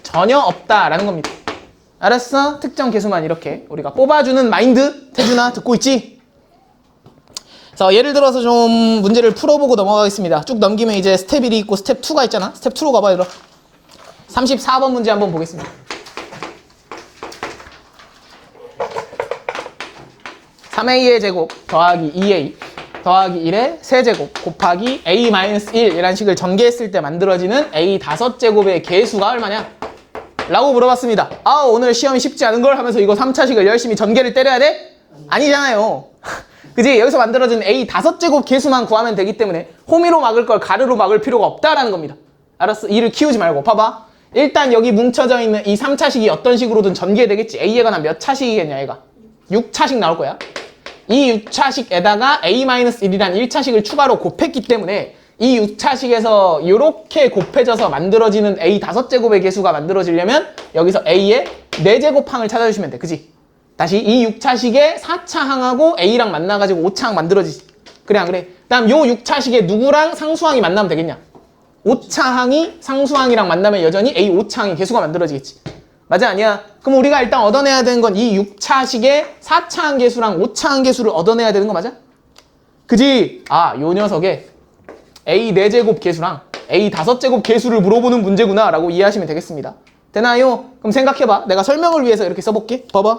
전혀 없다라는 겁니다. 알았어? 특정 개수만 이렇게 우리가 뽑아주는 마인드. 태준아 듣고 있지? 자, 예를 들어서 좀 문제를 풀어보고 넘어가겠습니다. 쭉 넘기면 이제 스텝 1이 있고 스텝 2가 있잖아. 스텝 2로 가봐 얘들아. 34번 문제 한번 보겠습니다. 3a의 제곱 더하기 2a 더하기 1의 세제곱 곱하기 a-1이라는 식을 전개했을 때 만들어지는 a 5제곱의 계수가 얼마냐? 라고 물어봤습니다. 오늘 시험이 쉽지 않은 걸 하면서 이거 3차식을 열심히 전개를 때려야 돼? 아니잖아요. 그지? 여기서 만들어진 a 5제곱 계수만 구하면 되기 때문에 호미로 막을 걸 가르로 막을 필요가 없다라는 겁니다. 알았어? 이를 키우지 말고 봐봐. 일단 여기 뭉쳐져 있는 이 3차식이 어떤 식으로든 전개되겠지. a에 관한 몇 차식이겠냐 얘가? 6차식 나올 거야. 이 6차식에다가 a-1이란 1차식을 추가로 곱했기 때문에 이 6차식에서 이렇게 곱해져서 만들어지는 a 5제곱의 계수가 만들어지려면 여기서 a의 4제곱 항을 찾아주시면 돼. 그지? 다시 이 6차식의 4차항하고 a랑 만나가지고 5차항 만들어지지. 그래 안 그래? 다음 요 6차식에 누구랑 상수항이 만나면 되겠냐? 5차항이 상수항이랑 만나면 여전히 a 5차항이 계수가 만들어지겠지. 맞아 아니야? 그럼 우리가 일단 얻어내야 되는 건 이 6차식의 4차항 계수랑 5차항 계수를 얻어내야 되는 거 맞아? 그지? 요 녀석의 a 4제곱 계수랑 a 5제곱 계수를 물어보는 문제구나 라고 이해하시면 되겠습니다. 되나요? 그럼 생각해봐. 내가 설명을 위해서 이렇게 써볼게. 봐봐.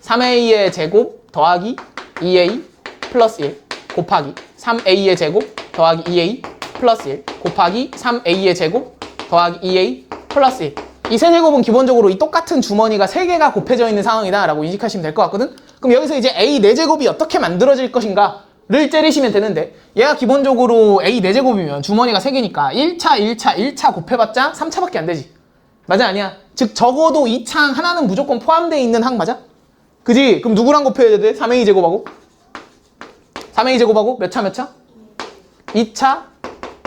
3a의 제곱 더하기 2a 플러스 1 곱하기 3a의 제곱 더하기 2a 플러스 1 곱하기 3a의 제곱 더하기 2a 플러스 1. 이 세제곱은 기본적으로 이 똑같은 주머니가 3개가 곱해져 있는 상황이다 라고 인식하시면 될 것 같거든. 그럼 여기서 이제 a 4제곱이 어떻게 만들어질 것인가 를 때리시면 되는데 얘가 기본적으로 a 4제곱이면 주머니가 3개니까 1차 곱해봤자 3차밖에 안 되지. 맞아 아니야? 즉 적어도 2차항 하나는 무조건 포함되어 있는 항 맞아? 그지? 그럼 누구랑 곱해야 돼? 3a 제곱하고 3a 제곱하고 몇 차 몇 차? 2차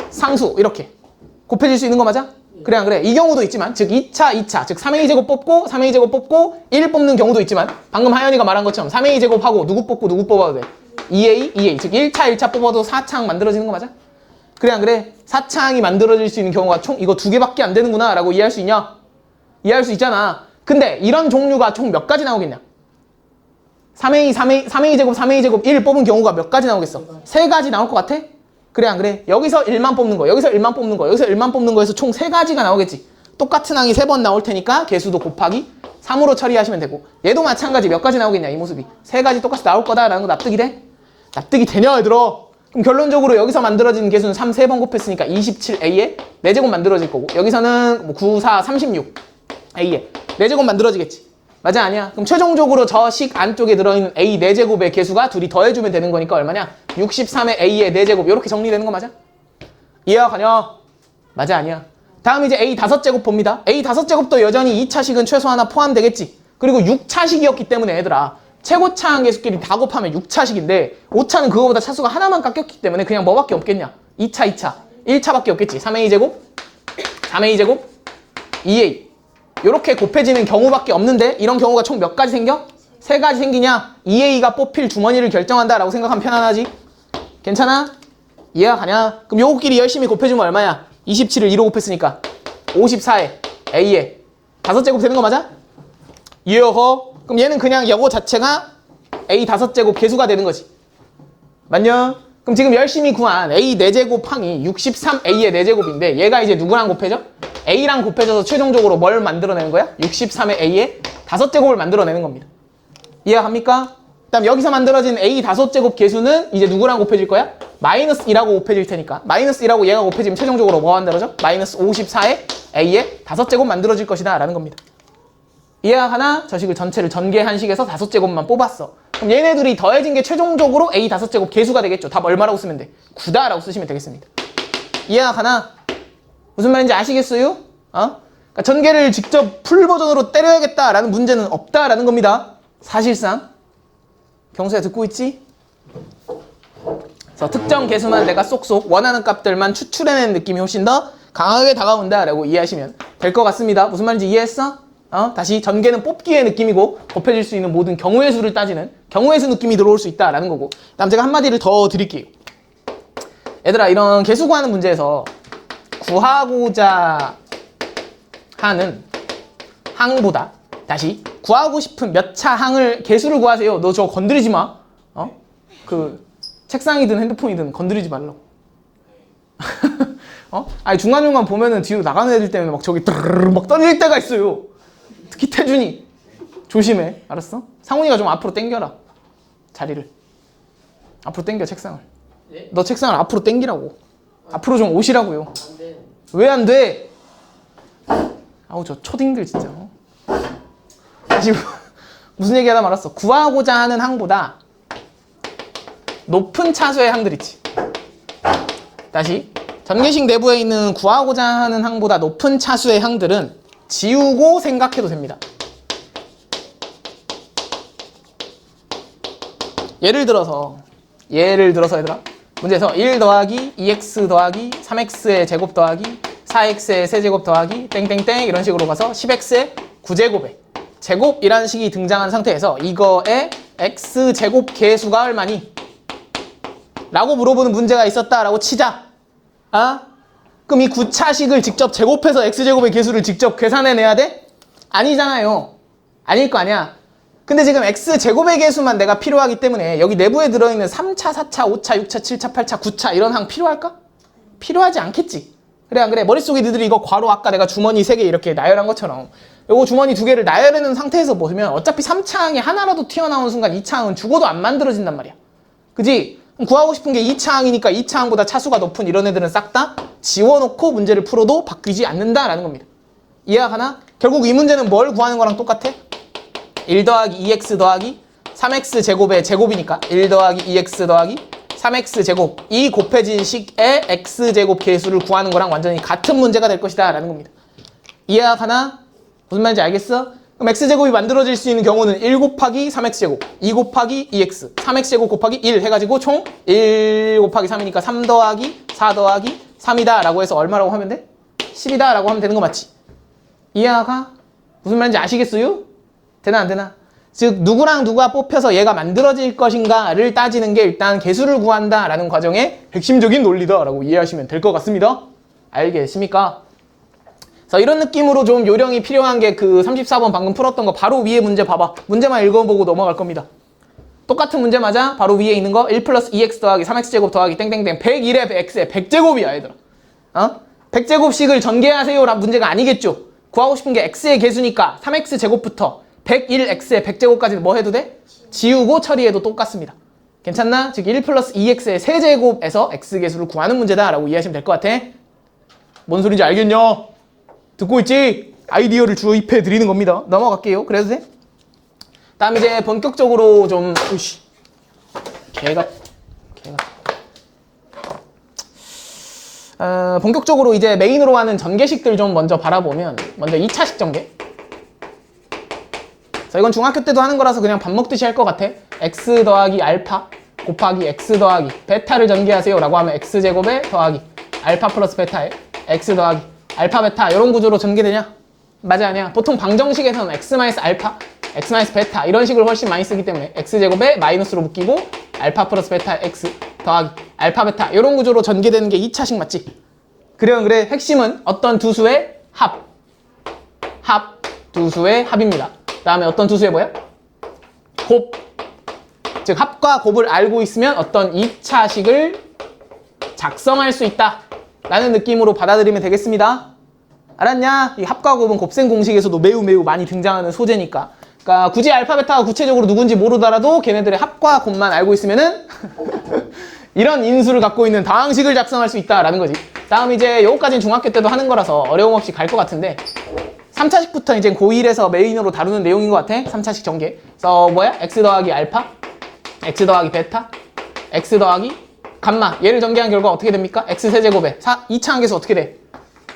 상수 이렇게 곱해질 수 있는 거 맞아? 그래 안 그래? 이 경우도 있지만 즉 2차 즉 3a 제곱 뽑고 1 뽑는 경우도 있지만 방금 하연이가 말한 것처럼 3a 제곱하고 누구 뽑고 누구 뽑아도 돼? 2A, 2A. 즉 1차, 1차 뽑아도 4차항 만들어지는 거 맞아? 그래 안 그래? 4차항이 만들어질 수 있는 경우가 총 이거 2개밖에 안 되는구나 라고 이해할 수 있냐? 이해할 수 있잖아. 근데 이런 종류가 총 몇 가지 나오겠냐? 3A 제곱 3A 제곱 1 뽑은 경우가 몇 가지 나오겠어? 3가지 나올 것 같아? 그래 안 그래? 여기서 1만 뽑는 거, 여기서 1만 뽑는 거, 여기서 1만 뽑는 거에서 총 3가지가 나오겠지. 똑같은 항이 3번 나올 테니까 개수도 곱하기 3으로 처리하시면 되고, 얘도 마찬가지 몇 가지 나오겠냐 이 모습이. 3가지 똑같이 나올 거다라는 거 납득이 돼? 납득이 되냐 얘들아? 그럼 결론적으로 여기서 만들어진 개수는 3 3번 곱했으니까 27A에 4제곱 만들어질 거고, 여기서는 뭐 9, 4, 36A에 4제곱 만들어지겠지. 맞아 아니야? 그럼 최종적으로 저 식 안쪽에 들어있는 A 4제곱의 개수가 둘이 더해주면 되는 거니까 얼마냐? 63의 A의 4제곱 이렇게 정리되는 거 맞아? 이해가 가냐? 맞아 아니야? 다음 이제 A 5제곱 봅니다. A 5제곱도 여전히 2차식은 최소 하나 포함되겠지. 그리고 6차식이었기 때문에 얘들아, 최고차항 개수끼리 다 곱하면 6차식인데 5차는 그거보다 차수가 하나만 깎였기 때문에 그냥 뭐밖에 없겠냐? 2차, 2차. 1차밖에 없겠지. 3A 제곱, 3A 제곱, 2A. 이렇게 곱해지는 경우밖에 없는데 이런 경우가 총 몇 가지 생겨? 3가지 생기냐? 2A가 뽑힐 주머니를 결정한다라고 생각하면 편안하지? 괜찮아? 이해가 가냐? 그럼 요거끼리 열심히 곱해주면 얼마야? 27을 2로 곱했으니까 54에 A에 5제곱 되는 거 맞아? 이해가? 그럼 얘는 그냥 요거 자체가 A 5제곱 개수가 되는 거지. 맞냐? 그럼 지금 열심히 구한 A 4제곱 항이 63A의 4제곱인데 얘가 이제 누구랑 곱해져? A랑 곱해져서 최종적으로 뭘 만들어내는 거야? 63의 A의 5제곱을 만들어내는 겁니다. 이해합니까? 그다음 여기서 만들어진 A 5제곱 개수는 이제 누구랑 곱해질 거야? 마이너스 2라고 곱해질 테니까 마이너스 2라고 얘가 곱해지면 최종적으로 뭐가 만들어져? 마이너스 54의 A의 5제곱 만들어질 것이다 라는 겁니다. 이해하나? 저 식을 전체를 전개한 식에서 5제곱만 뽑았어. 그럼 얘네들이 더해진 게 최종적으로 A 5제곱 개수가 되겠죠. 답 얼마라고 쓰면 돼? 9다라고 쓰시면 되겠습니다. 이해하나? 무슨 말인지 아시겠어요? 그러니까 전개를 직접 풀 버전으로 때려야겠다라는 문제는 없다라는 겁니다. 사실상. 경수야 듣고 있지? 그래서 특정 개수만 내가 쏙쏙 원하는 값들만 추출해낸 느낌이 훨씬 더 강하게 다가온다라고 이해하시면 될 것 같습니다. 무슨 말인지 이해했어? 다시 전개는 뽑기의 느낌이고 곱해질 수 있는 모든 경우의 수를 따지는 경우의 수 느낌이 들어올 수 있다라는 거고, 그다음 제가 한마디를 더 드릴게요. 얘들아, 이런 개수 구하는 문제에서 구하고자 하는 항보다, 다시 구하고 싶은 몇 차 항을 개수를 구하세요. 너 저거 건드리지 마. 그 책상이든 핸드폰이든 건드리지 말라고. 아니 중간중간 보면은 뒤로 나가는 애들 때문에 막 저기 막 떨릴 때가 있어요. 특히 태준이 조심해. 알았어? 상훈이가 좀 앞으로 당겨라. 자리를 앞으로 당겨. 책상을. 네? 너 책상을 앞으로 당기라고. 앞으로 좀 오시라고요. 안 돼. 왜 안 돼? 아우 저 초딩들 진짜. 다시 무슨 얘기하다 말았어. 구하고자 하는 항보다 높은 차수의 항들 있지. 다시 전개식 내부에 있는 구하고자 하는 항보다 높은 차수의 항들은 지우고 생각해도 됩니다. 예를 들어서 얘들아, 문제에서 1 더하기 2x 더하기 3x의 제곱 더하기 4x의 세제곱 더하기 땡땡땡 이런 식으로 가서 10x의 9제곱에 제곱이라는 식이 등장한 상태에서 이거의 x제곱 개수가 얼마니? 라고 물어보는 문제가 있었다라고 치자. 그럼 이 9차식을 직접 제곱해서 x제곱의 개수를 직접 계산해내야 돼? 아니잖아요. 아닐 거 아니야. 근데 지금 x제곱의 개수만 내가 필요하기 때문에 여기 내부에 들어있는 3차, 4차, 5차, 6차, 7차, 8차, 9차 이런 항 필요할까? 필요하지 않겠지. 그래 안 그래? 머릿속에 너희들이 이거 괄호 아까 내가 주머니 3개 이렇게 나열한 것처럼 요거 주머니 2개를 나열해놓은 상태에서 보시면 어차피 3차항이 하나라도 튀어나오는 순간 2차항은 죽어도 안 만들어진단 말이야. 그지? 그럼 구하고 싶은 게 2차항이니까 2차항보다 차수가 높은 이런 애들은 싹 다 지워놓고 문제를 풀어도 바뀌지 않는다라는 겁니다. 이해가 가나? 결국 이 문제는 뭘 구하는 거랑 똑같아? 1 더하기 2x 더하기 3x 제곱의 제곱이니까 1 더하기 2x 더하기 3x 제곱 이 곱해진 식의 x제곱 개수를 구하는 거랑 완전히 같은 문제가 될 것이다 라는 겁니다. 이해가 가나? 무슨 말인지 알겠어? 그럼 x제곱이 만들어질 수 있는 경우는 1 곱하기 3x제곱 2 곱하기 2x 3x제곱 곱하기 1 해가지고 총 1 곱하기 3이니까 3 더하기 4 더하기 3이다 라고 해서 얼마라고 하면 돼? 10이다 라고 하면 되는 거 맞지? 이해가 가? 무슨 말인지 아시겠어요? 되나 안 되나? 즉 누구랑 누가 뽑혀서 얘가 만들어질 것인가를 따지는 게 일단 개수를 구한다라는 과정의 핵심적인 논리다라고 이해하시면 될 것 같습니다. 알겠습니까? 그래서 이런 느낌으로 좀 요령이 필요한 게 그 34번 방금 풀었던 거 바로 위에 문제 봐봐. 문제만 읽어보고 넘어갈 겁니다. 똑같은 문제 맞아? 바로 위에 있는 거 1 플러스 2x 더하기 3x제곱 더하기 땡땡땡 101의 x의 100제곱이야 얘들아. 100제곱씩을 전개하세요 라는 문제가 아니겠죠. 구하고 싶은 게 x의 개수니까 3x제곱부터 101x의 100제곱까지 뭐 해도 돼? 지우고 처리해도 똑같습니다. 괜찮나? 즉 1 플러스 2x의 세제곱에서 x개수를 구하는 문제다 라고 이해하시면 될 것 같아. 뭔 소리인지 알겠냐? 듣고 있지? 아이디어를 주입해 드리는 겁니다. 넘어갈게요. 그래도 돼? 다음 이제 본격적으로 좀 으이씨 본격적으로 이제 메인으로 하는 전개식들 좀 먼저 바라보면 먼저 2차식 전개. 자, 이건 중학교 때도 하는 거라서 그냥 밥 먹듯이 할 것 같아. x 더하기 알파 곱하기 x 더하기 베타를 전개하세요 라고 하면 x제곱에 더하기 알파 플러스 베타에 x 더하기 알파 베타 이런 구조로 전개되냐? 맞아 아니야? 보통 방정식에서는 x 마이너스 알파 x 마이너스 베타 이런 식으로 훨씬 많이 쓰기 때문에 x제곱에 마이너스로 묶이고 알파 플러스 베타 x 더하기 알파 베타 이런 구조로 전개되는 게 2차식 맞지? 그래 그래. 핵심은 어떤 두 수의 합 두 수의 합입니다. 다음에 어떤 두 수의 뭐야? 곱. 즉 합과 곱을 알고 있으면 어떤 2차식을 작성할 수 있다 라는 느낌으로 받아들이면 되겠습니다. 알았냐? 이 합과 곱은 곱셈 공식에서도 매우 많이 등장하는 소재니까. 그러니까 굳이 알파 베타가 구체적으로 누군지 모르더라도 걔네들의 합과 곱만 알고 있으면은 이런 인수를 갖고 있는 다항식을 작성할 수 있다라는 거지. 다음 이제 요거까지는 중학교 때도 하는 거라서 어려움 없이 갈 것 같은데 3차식부터 이제 고1에서 메인으로 다루는 내용인 것 같아. 3차식 전개. 그래서 뭐야? x 더하기 알파 x 더하기 베타 x 더하기 감마 얘를 전개한 결과 어떻게 됩니까? x 세제곱에 2차 항계수 어떻게 돼?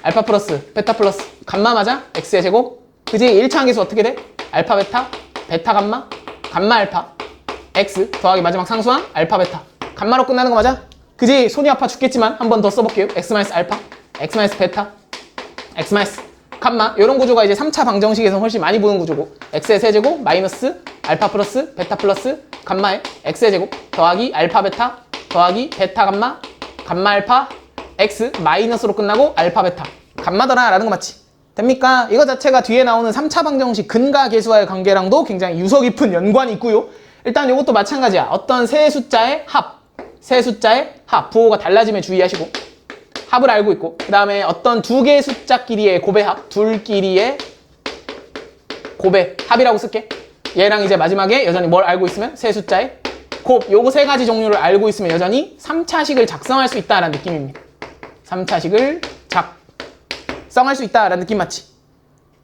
알파 플러스 베타 플러스 감마 맞아? x의 제곱 그지? 1차 항계수 어떻게 돼? 알파 베타 베타 감마 감마 알파 x 더하기 마지막 상수항 알파 베타 감마로 끝나는 거 맞아? 그지? 손이 아파 죽겠지만 한 번 더 써볼게요. x 마이너스 알파 x 마이너스 베타 x 마이너스 감마 이런 구조가 이제 3차 방정식에서 훨씬 많이 보는 구조고 x의 세제곱 마이너스 알파 플러스 베타 플러스 감마의 x의 제곱 더하기 알파 베타 더하기 베타 감마 감마 알파 x 마이너스로 끝나고 알파 베타 감마더라 라는 거 맞지? 됩니까? 이거 자체가 뒤에 나오는 3차 방정식 근과 계수와의 관계랑도 굉장히 유서 깊은 연관이 있고요. 일단 이것도 마찬가지야. 어떤 세 숫자의 합 부호가 달라짐에 주의하시고 합을 알고 있고 그 다음에 어떤 두 개의 숫자끼리의 곱의 합 둘끼리의 곱의 합이라고 쓸게. 얘랑 이제 마지막에 여전히 뭘 알고 있으면 세 숫자의 곱 요거 세 가지 종류를 알고 있으면 여전히 3차식을 작성할 수 있다라는 느낌입니다. 3차식을 작성할 수 있다라는 느낌 맞지?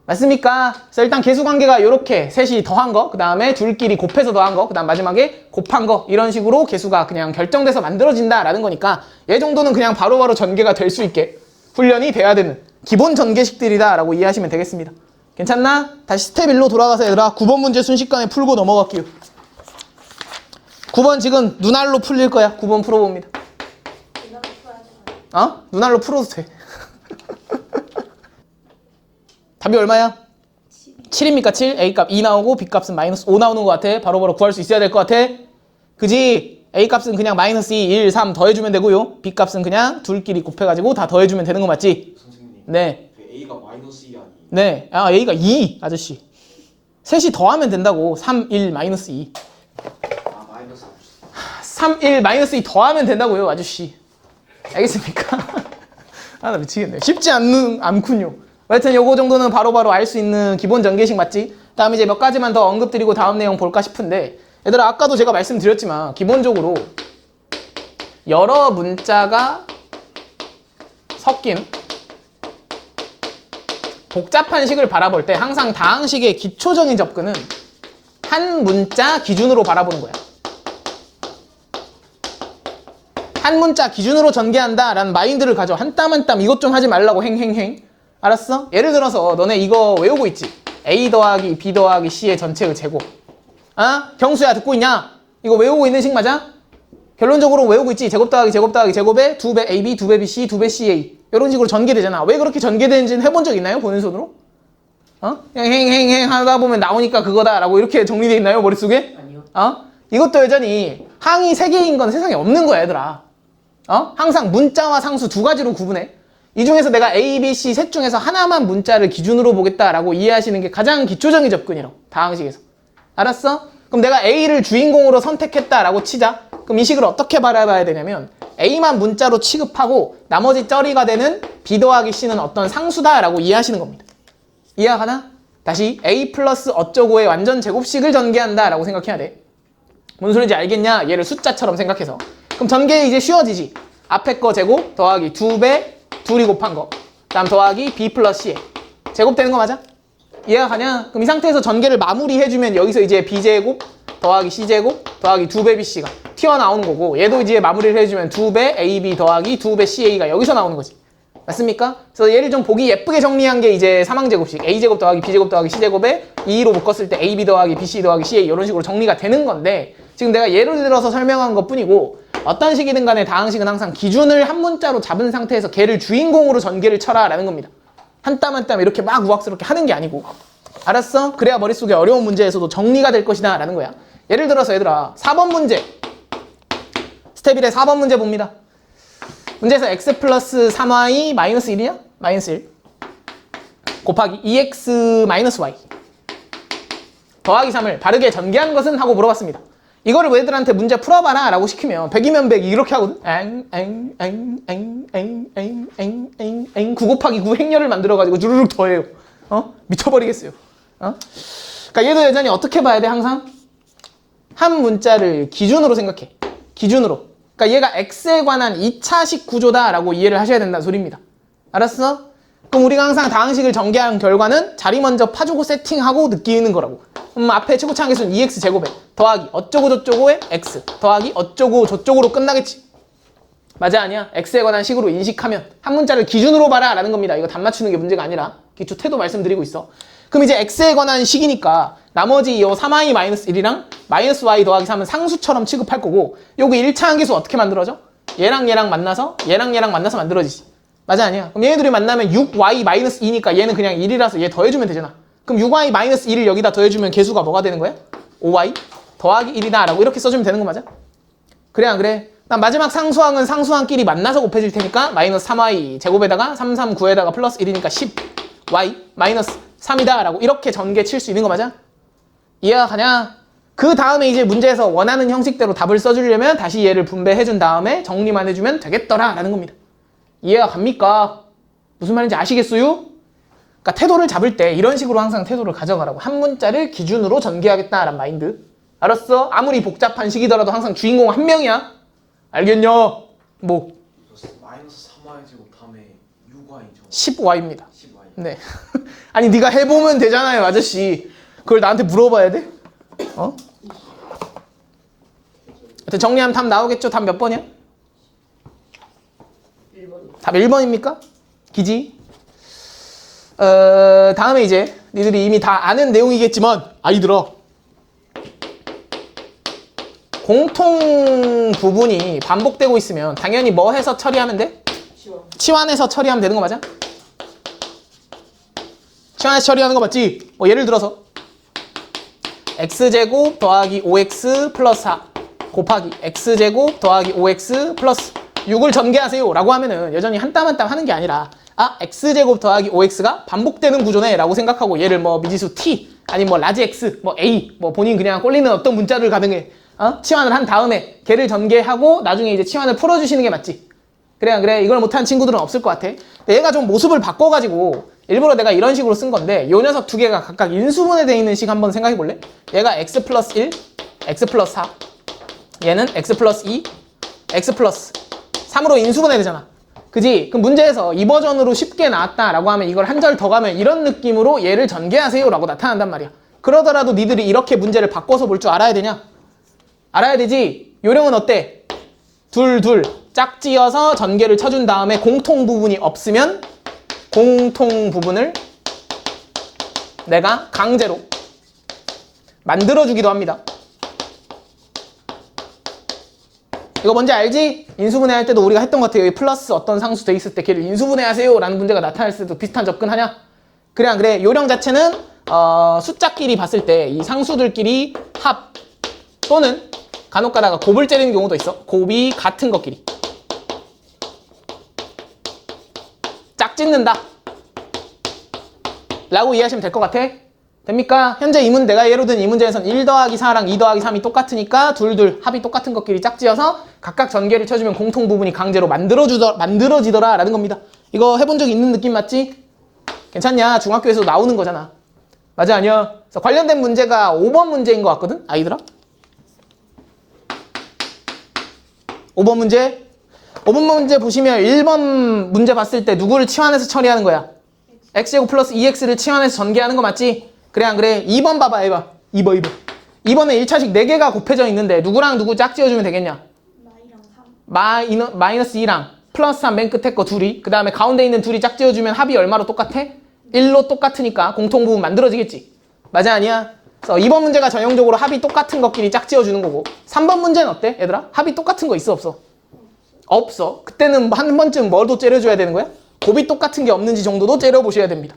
맞습니까? 그래서 일단 개수관계가 이렇게 셋이 더한 거, 그 다음에 둘끼리 곱해서 더한 거, 그 다음 마지막에 곱한 거 이런 식으로 개수가 그냥 결정돼서 만들어진다라는 거니까 얘 정도는 그냥 바로바로 전개가 될 수 있게 훈련이 돼야 되는 기본 전개식들이다라고 이해하시면 되겠습니다. 괜찮나? 다시 스텝 1로 돌아가서 얘들아 9번 문제 순식간에 풀고 넘어갈게요. 9번 지금 눈알로 풀릴 거야. 9번 풀어봅니다. 눈알로 풀어도 돼. 답이 얼마야? 7입니까? 7? A값 2 나오고 B값은 마이너스 5 나오는 것 같아. 바로바로 구할 수 있어야 될 것 같아. 그지? A값은 그냥 마이너스 2, 1, 3 더해주면 되고요. B값은 그냥 둘끼리 곱해가지고 다 더해주면 되는 거 맞지? 선생님. 네. 그 A가 마이너스 2 아니에요? 네. A가 2 아저씨. 셋이 더하면 된다고. 3, 1, 마이너스 2. 마이너스 3, 1, 마이너스 2 더하면 된다고요 아저씨. 알겠습니까? 나 미치겠네. 쉽지 않군요. 하여튼 요거 정도는 바로바로 알 수 있는 기본 전개식 맞지? 다음 이제 몇 가지만 더 언급드리고 다음 내용 볼까 싶은데 얘들아 아까도 제가 말씀드렸지만 기본적으로 여러 문자가 섞인 복잡한 식을 바라볼 때 항상 다항식의 기초적인 접근은 한 문자 기준으로 바라보는 거야. 한 문자 기준으로 전개한다 라는 마인드를 가져. 한 땀 한 땀 이것 좀 하지 말라고 행행행. 알았어? 예를 들어서 너네 이거 외우고 있지? A 더하기 B 더하기 C의 전체의 제곱. 경수야 듣고 있냐? 이거 외우고 있는 식 맞아? 결론적으로 외우고 있지? 제곱 더하기 제곱 더하기 제곱에 2배 AB, 2배 BC, 2배 CA 이런 식으로 전개되잖아. 왜 그렇게 전개되는지는 해본 적 있나요? 보는 손으로? 그냥 행행행 하다 보면 나오니까 그거다라고 이렇게 정리되어 있나요, 머릿속에? 아니요. 이것도 여전히 항이 3개인 건 세상에 없는 거야, 얘들아. 항상 문자와 상수 두 가지로 구분해. 이 중에서 내가 A, B, C 셋 중에서 하나만 문자를 기준으로 보겠다라고 이해하시는 게 가장 기초적인 접근이라고. 다항식에서. 알았어? 그럼 내가 A를 주인공으로 선택했다라고 치자. 그럼 이 식을 어떻게 바라봐야 되냐면 A만 문자로 취급하고 나머지 쩌리가 되는 B 더하기 C는 어떤 상수다라고 이해하시는 겁니다. 이해가 가나? 다시 A 플러스 어쩌고의 완전 제곱식을 전개한다라고 생각해야 돼. 뭔 소리인지 알겠냐? 얘를 숫자처럼 생각해서. 그럼 전개 이제 쉬워지지. 앞에 거 제곱 더하기 2배 둘이 곱한 거. 다음 더하기 B 플러스 C에. 제곱되는 거 맞아? 이해가 가냐? 그럼 이 상태에서 전개를 마무리해주면 여기서 이제 B제곱 더하기 C제곱 더하기 2배 BC가 튀어나오는 거고 얘도 이제 마무리를 해주면 2배 AB 더하기 2배 CA가 여기서 나오는 거지. 맞습니까? 그래서 얘를 좀 보기 예쁘게 정리한 게 이제 사망제곱식 A제곱 더하기 B제곱 더하기 C제곱에 2로 묶었을 때 AB 더하기 BC 더하기 CA 이런 식으로 정리가 되는 건데 지금 내가 예를 들어서 설명한 것 뿐이고 어떤 식이든 간에 다항식은 항상 기준을 한 문자로 잡은 상태에서 걔를 주인공으로 전개를 쳐라 라는 겁니다. 한 땀 한 땀 이렇게 막 우악스럽게 하는 게 아니고 알았어? 그래야 머릿속에 어려운 문제에서도 정리가 될 것이다 라는 거야. 예를 들어서 얘들아 4번 문제 스텝 1의 4번 문제 봅니다. 문제에서 x 플러스 3y 마이너스 1이냐? 마이너스 1 곱하기 2x 마이너스 y 더하기 3을 바르게 전개한 것은? 하고 물어봤습니다. 이거를 애들한테 문제 풀어봐라 라고 시키면 100이면 100 이렇게 하거든. 엥 9 곱하기 9 행렬을 만들어가지고 주르륵 더해요. 미쳐버리겠어요. 그러니까 얘도 여전히 어떻게 봐야 돼? 항상 한 문자를 기준으로 생각해. 기준으로. 그러니까 얘가 x에 관한 2차식 구조다라고 이해를 하셔야 된다는 소리입니다. 알았어? 그럼 우리가 항상 다항식을 전개한 결과는 자리 먼저 파주고 세팅하고 느끼는 거라고. 앞에 최고차 항계수는 2x 제곱에 더하기 어쩌고 저쩌고의 x 더하기 어쩌고 저쩌고로 끝나겠지. 맞아 아니야? x에 관한 식으로 인식하면 한 문자를 기준으로 봐라 라는 겁니다. 이거 답 맞추는 게 문제가 아니라 기초 태도 말씀드리고 있어. 그럼 이제 x에 관한 식이니까 나머지 이 3y-1이랑 마이너스 y 더하기 3은 상수처럼 취급할 거고 요거 1차 항계수 어떻게 만들어져? 얘랑 얘랑 만나서 만들어지지. 맞아 아니야? 그럼 얘네들이 만나면 6y-2니까 얘는 그냥 1이라서 얘 더해주면 되잖아. 그럼 6y-1을 여기다 더해주면 개수가 뭐가 되는 거야? 5y 더하기 1이다 라고 이렇게 써주면 되는 거 맞아? 그래 안 그래? 난 마지막 상수항은 상수항끼리 만나서 곱해줄 테니까 마이너스 3y 제곱에다가 3, 3, 9에다가 플러스 1이니까 10y 마이너스 3이다 라고 이렇게 전개 칠 수 있는 거 맞아? 이해가 가냐? 그 다음에 이제 문제에서 원하는 형식대로 답을 써주려면 다시 얘를 분배해준 다음에 정리만 해주면 되겠더라 라는 겁니다. 이해가 갑니까? 무슨 말인지 아시겠어요? 그러니까 태도를 잡을 때 이런 식으로 항상 태도를 가져가라고. 한 문자를 기준으로 전개하겠다라는 마인드. 알았어? 아무리 복잡한 식이더라도 항상 주인공 한 명이야. 알겠냐? 뭐? 마이너스 3y 제곱 다음에 6y 10y입니다. 10y. 네. 아니 네가 해보면 되잖아요, 아저씨. 그걸 나한테 물어봐야 돼? 하여튼 정리하면 답 나오겠죠? 답 몇 번이야? 1번. 답 1번입니까? 기지? 다음에 이제 니들이 이미 다 아는 내용이겠지만 아이들아 공통 부분이 반복되고 있으면 당연히 뭐 해서 처리하면 돼? 치환해서 처리하면 되는 거 맞아? 치환해서 처리하는 거 맞지? 뭐 예를 들어서 x제곱 더하기 5x 플러스 4 곱하기 x제곱 더하기 5x 플러스 6을 전개하세요 라고 하면은 여전히 한 땀 한 땀 하는 게 아니라 x제곱 더하기 5x가 반복되는 구조네 라고 생각하고 얘를 뭐 미지수 t 아니면 뭐 라지 x 뭐 a 뭐 본인 그냥 꼴리는 어떤 문자를 가능해 치환을 한 다음에 걔를 전개하고 나중에 이제 치환을 풀어주시는 게 맞지. 그래 안 그래? 이걸 못한 친구들은 없을 것 같아. 근데 얘가 좀 모습을 바꿔가지고 일부러 내가 이런 식으로 쓴 건데 요 녀석 두 개가 각각 인수분해 되어 있는 식 한번 생각해 볼래? 얘가 x 플러스 1 x 플러스 4 얘는 x 플러스 2 x 플러스 3으로 인수분해 되잖아. 그지? 그럼 문제에서 이 버전으로 쉽게 나왔다라고 하면 이걸 한 절 더 가면 이런 느낌으로 얘를 전개하세요 라고 나타난단 말이야. 그러더라도 니들이 이렇게 문제를 바꿔서 볼 줄 알아야 되냐? 알아야 되지? 요령은 어때? 둘 짝지어서 전개를 쳐준 다음에 공통 부분이 없으면 공통 부분을 내가 강제로 만들어주기도 합니다. 이거 뭔지 알지? 인수분해 할 때도 우리가 했던 것 같아요. 플러스 어떤 상수 돼 있을 때 걔를 인수분해 하세요 라는 문제가 나타날 때도 비슷한 접근하냐? 그래 안 그래? 요령 자체는 숫자끼리 봤을 때 이 상수들끼리 합 또는 간혹 가다가 곱을 째리는 경우도 있어. 곱이 같은 것끼리 짝짓는다 라고 이해하시면 될 것 같아. 됩니까? 현재 이 내가 예로 든 이 문제에서는 1 더하기 4랑 2 더하기 3이 똑같으니까 둘 합이 똑같은 것끼리 짝지어서 각각 전개를 쳐주면 공통 부분이 강제로 만들어지더라 라는 겁니다. 이거 해본 적 있는 느낌 맞지? 괜찮냐? 중학교에서 나오는 거잖아. 맞아 아니야? 그래서 관련된 문제가 5번 문제인 것 같거든? 아이들아? 5번 문제? 5번 문제 보시면 1번 문제 봤을 때 누구를 치환해서 처리하는 거야? x제곱 플러스 2x를 치환해서 전개하는 거 맞지? 그래 안 그래? 2번 봐봐 해봐. 2번 2번에 1차식 4개가 곱해져 있는데 누구랑 누구 짝지어주면 되겠냐? 나이랑 3. 마이너스 2랑 플러스 3 맨 끝에 거 둘이 그 다음에 가운데 있는 둘이 짝지어주면 합이 얼마로 똑같아? 1로 똑같으니까 공통부분 만들어지겠지. 맞아 아니야? 그래서 2번 문제가 전형적으로 합이 똑같은 것끼리 짝지어주는 거고 3번 문제는 어때 얘들아? 합이 똑같은 거 있어 없어? 없어. 그때는 한 번쯤 뭘도 째려줘야 되는 거야? 곱이 똑같은 게 없는지 정도도 째려보셔야 됩니다.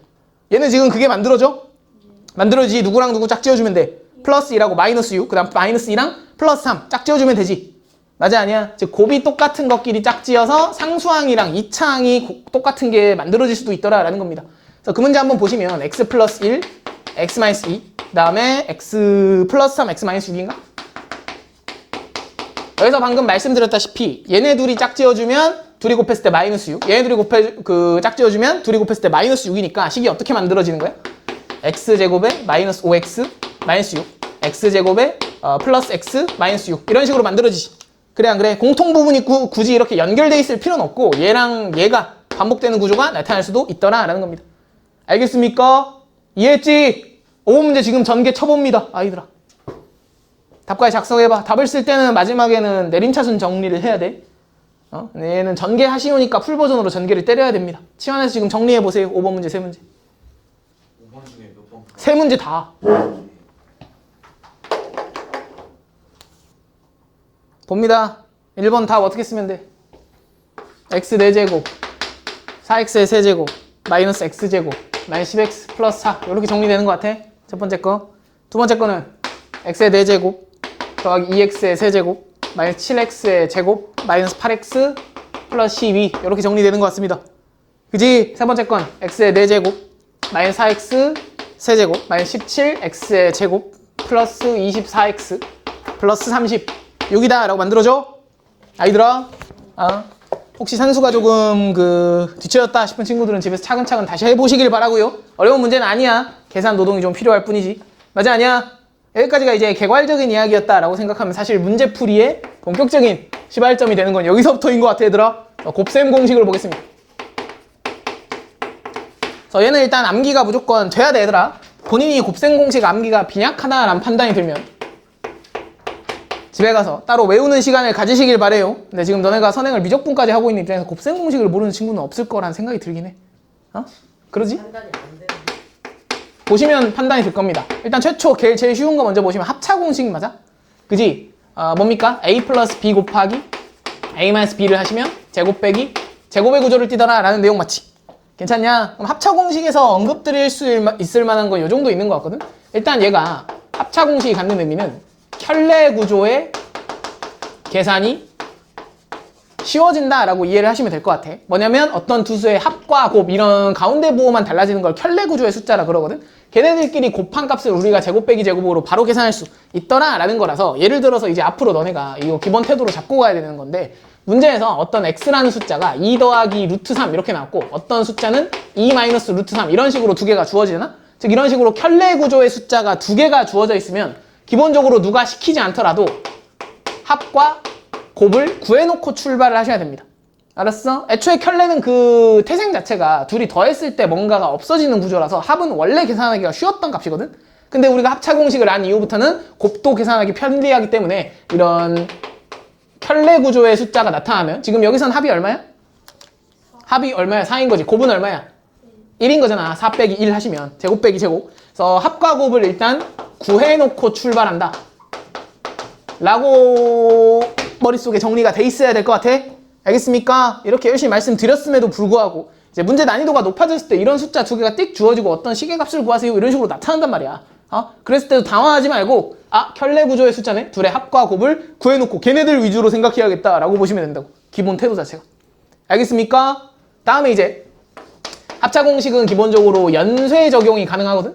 얘는 지금 그게 만들어져? 만들어지지. 누구랑 누구 짝지어주면 돼. 플러스 2라고 마이너스 6, 그 다음 마이너스 2랑 플러스 3 짝지어주면 되지. 맞아 아니야? 즉 곱이 똑같은 것끼리 짝지어서 상수항이랑 2차항이 똑같은 게 만들어질 수도 있더라 라는 겁니다. 그래서 그 문제 한번 보시면 x 플러스 1, x 마이너스 2, 그 다음에 x 플러스 3, x 마이너스 6인가? 여기서 방금 말씀드렸다시피 얘네 둘이 짝지어주면 둘이 곱했을 때 마이너스 6, 얘네 둘이 짝지어주면 둘이 곱했을 때 마이너스 6이니까 식이 어떻게 만들어지는 거야? x제곱에 마이너스 5x 마이너스 6 x제곱에 플러스 x 마이너스 6 이런 식으로 만들어지지. 그래 안 그래? 공통 부분이 굳이 이렇게 연결돼 있을 필요는 없고 얘랑 얘가 반복되는 구조가 나타날 수도 있더라 라는 겁니다. 알겠습니까? 이해했지? 5번 문제 지금 전개 쳐봅니다 아이들아. 답까지 작성해봐. 답을 쓸 때는 마지막에는 내림차순 정리를 해야 돼. 얘는 전개 하시오니까 풀버전으로 전개를 때려야 됩니다. 치환해서 지금 정리해보세요. 5번 문제 3문제 5번 중에 몇 번? 3문제 다 봅니다. 1번 답 어떻게 쓰면 돼? x 4제곱 4x의 세제곱 마이너스 x제곱 마이너스 10x 플러스 4 이렇게 정리되는 것 같아. 첫 번째 거. 두 번째 거는 x의 4제곱 더하기 2x의 세제곱 마이너스 7x의 제곱 마이너스 8x 플러스 12 이렇게 정리되는 것 같습니다. 그지? 세 번째 건 x의 4제곱 마이너스 4x 세제곱 마이너스 17x의 제곱 플러스 24x 플러스 36이다 라고 만들어줘. 아이들아 혹시 산수가 조금 뒤처졌다 싶은 친구들은 집에서 차근차근 다시 해보시길 바라고요. 어려운 문제는 아니야. 계산 노동이 좀 필요할 뿐이지. 맞아 아니야? 여기까지가 이제 개괄적인 이야기였다라고 생각하면 사실 문제풀이의 본격적인 시발점이 되는 건 여기서부터인 것 같아 얘들아. 곱셈 공식을 보겠습니다. 그래서 얘는 일단 암기가 무조건 돼야 돼 얘들아. 본인이 곱셈 공식 암기가 빈약하다라는 판단이 들면 집에 가서 따로 외우는 시간을 가지시길 바래요. 근데 지금 너네가 선행을 미적분까지 하고 있는 입장에서 곱셈 공식을 모르는 친구는 없을 거라는 생각이 들긴 해. 그러지? 판단이 안 되는. 보시면 판단이 들 겁니다. 일단 최초 제일 쉬운 거 먼저 보시면 합차 공식 맞아? 그지? 뭡니까? a 플러스 b 곱하기 a 마이너스 b를 하시면 제곱 빼기 제곱의 구조를 띠더라 라는 내용 맞지? 괜찮냐? 그럼 합차 공식에서 언급드릴 수 있을 만한 건 이 정도 있는 것 같거든? 일단 얘가 합차 공식이 갖는 의미는 켤레 구조의 계산이 쉬워진다라고 이해를 하시면 될 것 같아. 뭐냐면 어떤 두 수의 합과 곱 이런 가운데 부호만 달라지는 걸 켤레 구조의 숫자라 그러거든. 걔네들끼리 곱한 값을 우리가 제곱 빼기 제곱으로 바로 계산할 수 있더라 라는 거라서 예를 들어서 이제 앞으로 너네가 이거 기본 태도로 잡고 가야 되는 건데 문제에서 어떤 x라는 숫자가 2 더하기 루트 3 이렇게 나왔고 어떤 숫자는 2 마이너스 루트 3 이런 식으로 두 개가 주어지잖아. 즉 이런 식으로 켤레 구조의 숫자가 두 개가 주어져 있으면 기본적으로 누가 시키지 않더라도 합과 곱을 구해놓고 출발을 하셔야 됩니다. 알았어? 애초에 켤레는 그 태생 자체가 둘이 더했을 때 뭔가가 없어지는 구조라서 합은 원래 계산하기가 쉬웠던 값이거든? 근데 우리가 합차 공식을 안 이후부터는 곱도 계산하기 편리하기 때문에 이런 켤레 구조의 숫자가 나타나면 지금 여기선 합이 얼마야? 합이 얼마야? 4인 거지. 곱은 얼마야? 1인 거잖아. 4 빼기 1 하시면 제곱 빼기 제곱. 그래서 합과 곱을 일단 구해놓고 출발한다 라고 머릿속에 정리가 돼 있어야 될 것 같아. 알겠습니까? 이렇게 열심히 말씀드렸음에도 불구하고 이제 문제 난이도가 높아졌을 때 이런 숫자 두 개가 띡 주어지고 어떤 시계값을 구하세요 이런 식으로 나타난단 말이야. 그랬을 때도 당황하지 말고 켤레 구조의 숫자네 둘의 합과 곱을 구해놓고 걔네들 위주로 생각해야겠다라고 보시면 된다고. 기본 태도 자체가. 알겠습니까? 다음에 이제 합차 공식은 기본적으로 연쇄 적용이 가능하거든.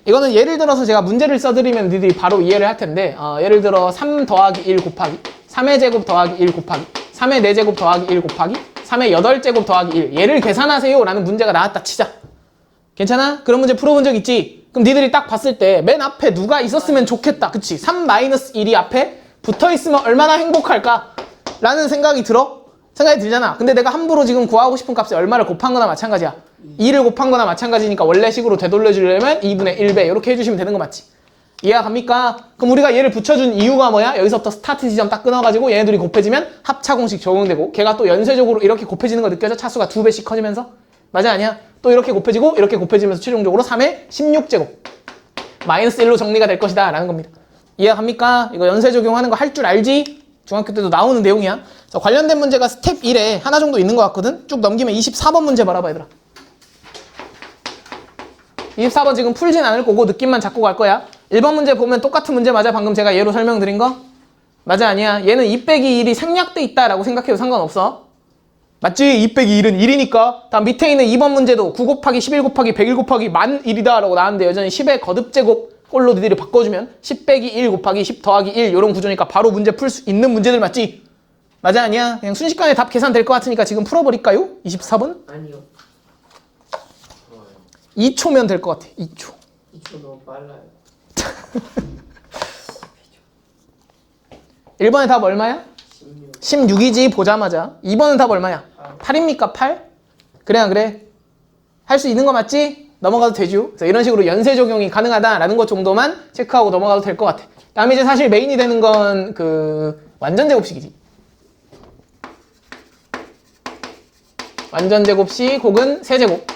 이거는 예를 들어서 제가 문제를 써드리면 니들이 바로 이해를 할 텐데 예를 들어 3 더하기 1 곱하기 3의 제곱 더하기 1 곱하기 3의 4제곱 더하기 1 곱하기 3의 8제곱 더하기 1 얘를 계산하세요 라는 문제가 나왔다 치자. 괜찮아? 그런 문제 풀어본 적 있지? 그럼 니들이 딱 봤을 때 맨 앞에 누가 있었으면 좋겠다. 그치? 3-1이 앞에 붙어있으면 얼마나 행복할까? 라는 생각이 들잖아. 근데 내가 함부로 지금 구하고 싶은 값에 얼마를 곱한 거나 마찬가지야. 2를 곱한 거나 마찬가지니까 원래 식으로 되돌려주려면 2분의 1배 이렇게 해주시면 되는 거 맞지? 이해가 갑니까? 그럼 우리가 얘를 붙여준 이유가 뭐야? 여기서부터 스타트 지점 딱 끊어가지고 얘네들이 곱해지면 합차 공식 적용되고 걔가 또 연쇄적으로 이렇게 곱해지는 거 느껴져? 차수가 2배씩 커지면서? 맞아 아니야? 또 이렇게 곱해지고 이렇게 곱해지면서 최종적으로 3의 16제곱 마이너스 1로 정리가 될 것이다 라는 겁니다. 이해가 갑니까? 이거 연쇄 적용하는 거 할 줄 알지? 중학교 때도 나오는 내용이야. 그래서 관련된 문제가 스텝 1에 하나 정도 있는 것 같거든? 쭉 넘기면 24번 문제 봐봐 얘들아. 24번 지금 풀진 않을 거고 느낌만 잡고 갈 거야. 1번 문제 보면 똑같은 문제 맞아? 방금 제가 예로 설명드린 거? 맞아 아니야? 얘는 2 빼기 1이 생략돼 있다라고 생각해도 상관없어. 맞지? 2 빼기 1은 1이니까. 다음 밑에 있는 2번 문제도 9 곱하기 11 곱하기 101 곱하기 10,000이다 라고 나왔는데 여전히 10의 거듭제곱 꼴로 니들이 바꿔주면 10 빼기 1 곱하기 10 더하기 1 이런 구조니까 바로 문제 풀 수 있는 문제들 맞지? 맞아 아니야? 그냥 순식간에 답 계산될 것 같으니까 지금 풀어버릴까요? 24번? 아니요. 2초면 될 것 같아. 2초. 2초 너무 빨라요. 1번의 답 얼마야? 16. 16이지 보자마자. 2번은 답 얼마야? 8입니까? 8? 그래 안 그래? 할 수 있는 거 맞지? 넘어가도 되죠. 그래서 이런 식으로 연쇄 적용이 가능하다라는 것 정도만 체크하고 넘어가도 될 것 같아. 다음에 이제 사실 메인이 되는 건 그 완전 제곱식이지. 완전 제곱식 혹은 세제곱.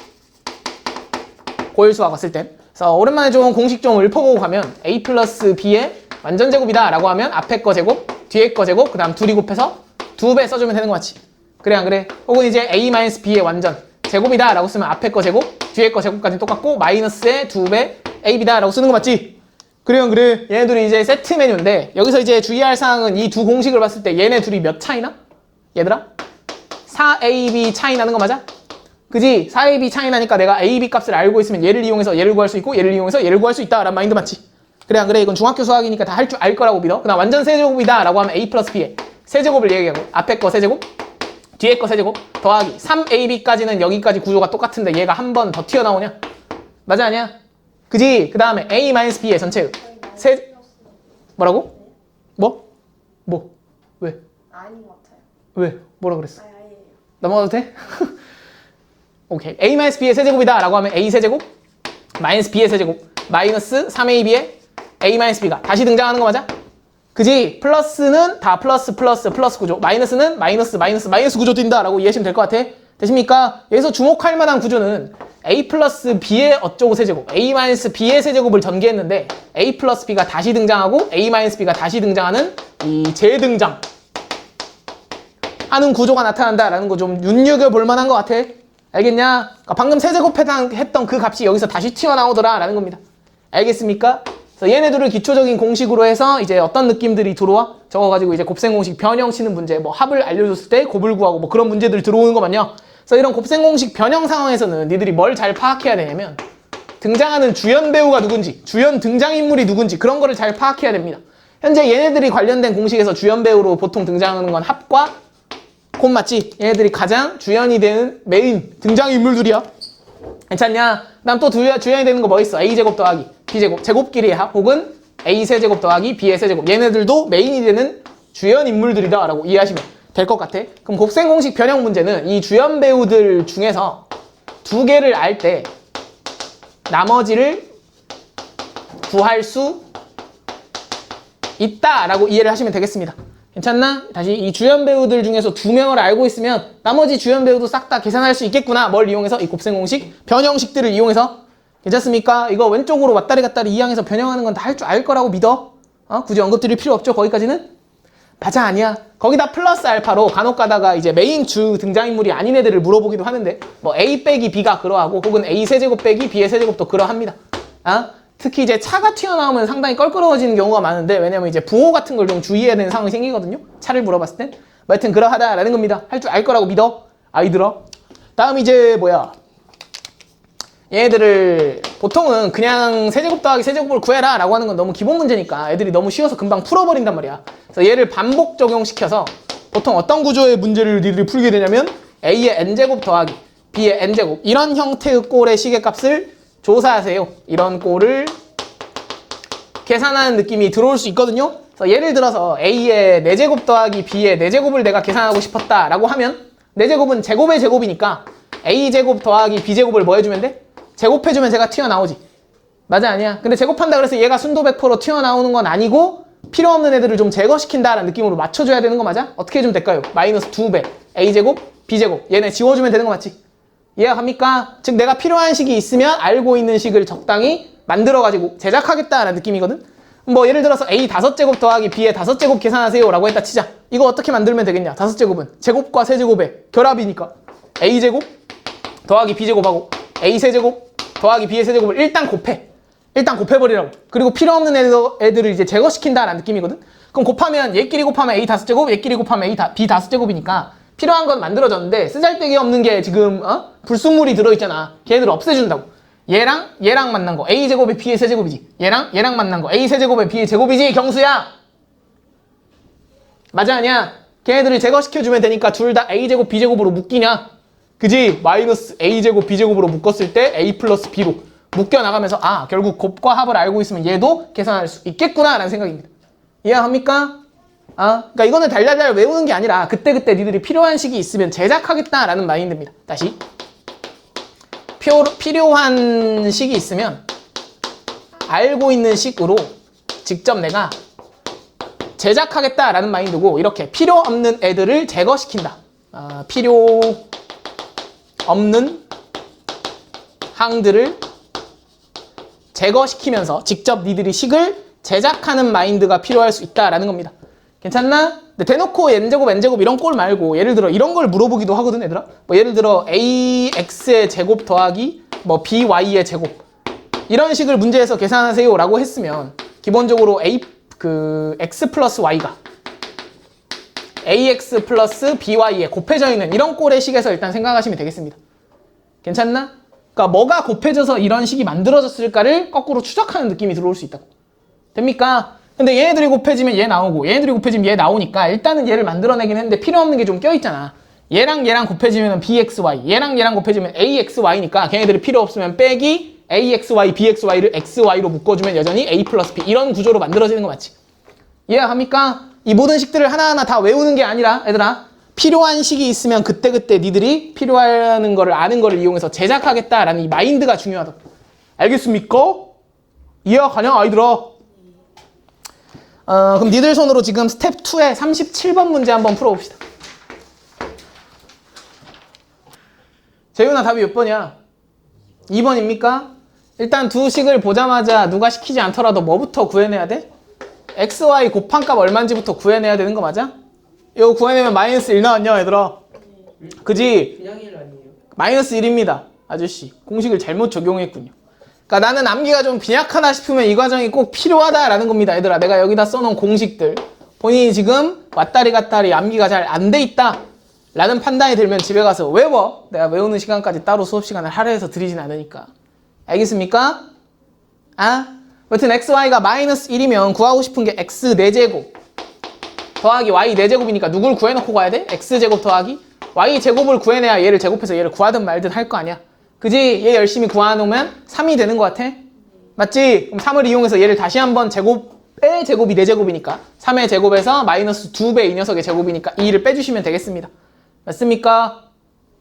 고일수와 갔을 때. 그래서 오랜만에 좀 공식 좀 읊어보고 가면 a 플러스 b의 완전 제곱이다 라고 하면 앞에 거 제곱, 뒤에 거 제곱, 그 다음 둘이 곱해서 2배 써주면 되는 거 맞지? 그래 안 그래? 혹은 이제 a 마이너스 b의 완전 제곱이다 라고 쓰면 앞에 거 제곱, 뒤에 거 제곱까지 똑같고 마이너스의 2배 ab다 라고 쓰는 거 맞지? 그래 안 그래? 얘네들이 이제 세트 메뉴인데 여기서 이제 주의할 사항은 이 두 공식을 봤을 때 얘네 둘이 몇 차이나? 얘들아? 4ab 차이 나는 거 맞아? 그지? 4ab 차이 나니까 내가 ab 값을 알고 있으면 얘를 이용해서 얘를 구할 수 있고 얘를 이용해서 얘를 구할 수 있다 라는 마인드 맞지? 그래 안 그래? 이건 중학교 수학이니까 다 할 줄 알 거라고 믿어. 그다음 완전 세제곱이다 라고 하면 a 플러스 b의 세제곱을 얘기하고 앞에 거 세제곱, 뒤에 거 세제곱 더하기 3ab까지는 여기까지 구조가 똑같은데 얘가 한 번 더 튀어나오냐? 맞아 아니야? 그지? 그 다음에 a 마이너스 b의 전체의 세... 뭐라고? 뭐? 뭐? 왜? 아닌 것 같아요. 왜? 뭐라 그랬어? 아예. 넘어가도 돼? 오케이. a 마이너스 b의 세제곱이다 라고 하면 a 세제곱 마이너스 b의 세제곱 마이너스 3ab의 a 마이너스 b가 다시 등장하는 거 맞아? 그지? 플러스는 다 플러스 플러스 플러스 구조 마이너스는 마이너스 마이너스 마이너스 구조 뛴다 라고 이해하시면 될 것 같아. 되십니까? 여기서 주목할 만한 구조는 a 플러스 b의 어쩌고 세제곱 a 마이너스 b의 세제곱을 전개했는데 a 플러스 b가 다시 등장하고 a 마이너스 b가 다시 등장하는 이 재등장 하는 구조가 나타난다라는 거 좀 눈여겨볼 만한 것 같아. 알겠냐? 그러니까 방금 세제곱 했던 그 값이 여기서 다시 튀어나오더라 라는 겁니다. 알겠습니까? 그래서 얘네들을 기초적인 공식으로 해서 이제 어떤 느낌들이 들어와? 적어가지고 이제 곱셈 공식 변형 치는 문제, 뭐 합을 알려줬을 때 곱을 구하고 뭐 그런 문제들이 들어오는 거 맞냐? 그래서 이런 곱셈 공식 변형 상황에서는 니들이 뭘 잘 파악해야 되냐면 등장하는 주연 배우가 누군지, 주연 등장인물이 누군지 그런 거를 잘 파악해야 됩니다. 현재 얘네들이 관련된 공식에서 주연 배우로 보통 등장하는 건 합과 곱 맞지? 얘네들이 가장 주연이 되는 메인 등장인물들이야. 괜찮냐? 그다음 또 주연이 되는 거 뭐 있어? a제곱 더하기 b제곱 제곱끼리의 합 혹은 a 세제곱 더하기 b의 세제곱 얘네들도 메인이 되는 주연 인물들이다 라고 이해하시면 될 것 같아. 그럼 곱셈 공식 변형 문제는 이 주연 배우들 중에서 두 개를 알 때 나머지를 구할 수 있다 라고 이해를 하시면 되겠습니다. 괜찮나? 다시 이 주연 배우들 중에서 2명을 알고 있으면 나머지 주연 배우도 싹 다 계산할 수 있겠구나. 뭘 이용해서? 이 곱셈 공식 변형식들을 이용해서. 괜찮습니까? 이거 왼쪽으로 왔다리 갔다리 이항해서 변형하는 건 다 할 줄 알 거라고 믿어. 굳이 언급드릴 필요 없죠. 거기까지는. 맞아 아니야. 거기다 플러스 알파로 간혹 가다가 이제 메인 주 등장인물이 아닌 애들을 물어보기도 하는데 뭐 A 빼기 B가 그러하고 혹은 A 세제곱 빼기 B의 세제곱도 그러합니다. 아? 특히 이제 차가 튀어나오면 상당히 껄끄러워지는 경우가 많은데 왜냐면 이제 부호 같은 걸 좀 주의해야 되는 상황이 생기거든요. 차를 물어봤을 땐. 뭐 하여튼 그러하다라는 겁니다. 할 줄 알 거라고 믿어. 아이들아. 다음 이제 뭐야. 얘네들을 보통은 그냥 세제곱 더하기 세제곱을 구해라 라고 하는 건 너무 기본 문제니까 애들이 너무 쉬워서 금방 풀어버린단 말이야. 그래서 얘를 반복 적용시켜서 보통 어떤 구조의 문제를 니들이 풀게 되냐면 A의 n제곱 더하기 B의 n제곱 이런 형태의 꼴의 시계값을 조사하세요. 이런 꼴을 계산하는 느낌이 들어올 수 있거든요. 그래서 예를 들어서 A의 4제곱 더하기 B의 4제곱을 내가 계산하고 싶었다 라고 하면 4제곱은 제곱의 제곱이니까 A제곱 더하기 B제곱을 뭐 해주면 돼? 제곱해주면 제가 튀어나오지. 맞아 아니야? 근데 제곱한다 그래서 얘가 순도 100%로 튀어나오는 건 아니고 필요 없는 애들을 좀 제거시킨다라는 느낌으로 맞춰줘야 되는 거 맞아? 어떻게 해주면 될까요? 마이너스 2배 A제곱 B제곱 얘네 지워주면 되는 거 맞지? 이해갑니까? 즉 내가 필요한 식이 있으면 알고 있는 식을 적당히 만들어가지고 제작하겠다라는 느낌이거든? 뭐 예를 들어서 A 5제곱 더하기 B의 5제곱 계산하세요 라고 했다 치자. 이거 어떻게 만들면 되겠냐? 5제곱은 제곱과 세제곱의 결합이니까 A제곱 더하기 B제곱하고 A 세제곱 더하기 B의 세제곱을 일단 곱해. 일단 곱해버리라고. 그리고 필요 없는 애들을 이제 제거시킨다라는 느낌이거든? 그럼 곱하면 얘끼리 곱하면 A 5제곱, 얘끼리 곱하면 B 5제곱이니까 필요한 건 만들어졌는데 쓰잘데기 없는 게 지금 불순물이 들어있잖아. 걔네들 없애준다고. 얘랑 만난 거 A제곱에 B의 세제곱이지. 얘랑 만난 거 A 세제곱에 B의 제곱이지. 경수야. 맞아 아니야? 걔네들을 제거시켜주면 되니까 둘 다 A제곱 B제곱으로 묶이냐? 그지? 마이너스 A제곱 B제곱으로 묶었을 때 A 플러스 B로 묶여나가면서 아 결국 곱과 합을 알고 있으면 얘도 계산할 수 있겠구나 라는 생각입니다. 이해합니까? 그러니까 이거는 달달달 외우는 게 아니라 그때그때 니들이 필요한 식이 있으면 제작하겠다라는 마인드입니다. 다시 필요한 식이 있으면 알고 있는 식으로 직접 내가 제작하겠다라는 마인드고 이렇게 필요 없는 애들을 제거시킨다. 필요 없는 항들을 제거시키면서 직접 니들이 식을 제작하는 마인드가 필요할 수 있다라는 겁니다. 괜찮나? 근데 대놓고 n제곱 n제곱 이런 꼴 말고 예를 들어 이런 걸 물어보기도 하거든 얘들아. 뭐 예를 들어 ax의 제곱 더하기 뭐 by의 제곱 이런 식을 문제에서 계산하세요 라고 했으면 기본적으로 x 플러스 y가 ax 플러스 by에 곱해져 있는 이런 꼴의 식에서 일단 생각하시면 되겠습니다. 괜찮나? 그러니까 뭐가 곱해져서 이런 식이 만들어졌을까를 거꾸로 추적하는 느낌이 들어올 수 있다고. 됩니까? 근데 얘네들이 곱해지면 얘 나오고 얘네들이 곱해지면 얘 나오니까 일단은 얘를 만들어내긴 했는데 필요 없는 게 좀 껴있잖아. 얘랑 곱해지면 bxy, 얘랑 곱해지면 axy니까 걔네들이 필요 없으면 빼기 axy, bxy를 xy로 묶어주면 여전히 a 플러스 b 이런 구조로 만들어지는 거 맞지? 이해합니까? 이 모든 식들을 하나하나 다 외우는 게 아니라 얘들아 필요한 식이 있으면 그때그때 니들이 필요한 거를 아는 거를 이용해서 제작하겠다라는 이 마인드가 중요하다고. 알겠습니까? 이해가냐 아이들아? 그럼 니들 손으로 지금 스텝 2의 37번 문제 한번 풀어봅시다. 재윤아 답이 몇 번이야? 2번입니까? 일단 두 식을 보자마자 누가 시키지 않더라도 뭐부터 구해내야 돼? xy 곱한값 얼마인지부터 구해내야 되는 거 맞아? 이거 구해내면 마이너스 1 나왔냐 얘들아? 그지? 그냥 일 아니에요? 마이너스 1입니다 아저씨. 공식을 잘못 적용했군요. 그러니까 나는 암기가 좀 빈약하다 싶으면 이 과정이 꼭 필요하다라는 겁니다 얘들아. 내가 여기다 써놓은 공식들 본인이 지금 왔다리 갔다리 암기가 잘 안 돼 있다 라는 판단이 들면 집에 가서 외워. 내가 외우는 시간까지 따로 수업 시간을 할애해서 드리진 않으니까. 알겠습니까? 여튼 xy가 마이너스 1이면 구하고 싶은 게 x 4제곱 더하기 y 4제곱이니까 누굴 구해놓고 가야 돼? x제곱 더하기 y 제곱을 구해내야 얘를 제곱해서 얘를 구하든 말든 할 거 아니야. 그지? 얘 열심히 구해놓으면 3이 되는 거 같아? 맞지? 그럼 3을 이용해서 얘를 다시 한번 제곱의 제곱이 4제곱이니까 3의 제곱에서 마이너스 2배 이 녀석의 제곱이니까 2를 빼주시면 되겠습니다. 맞습니까?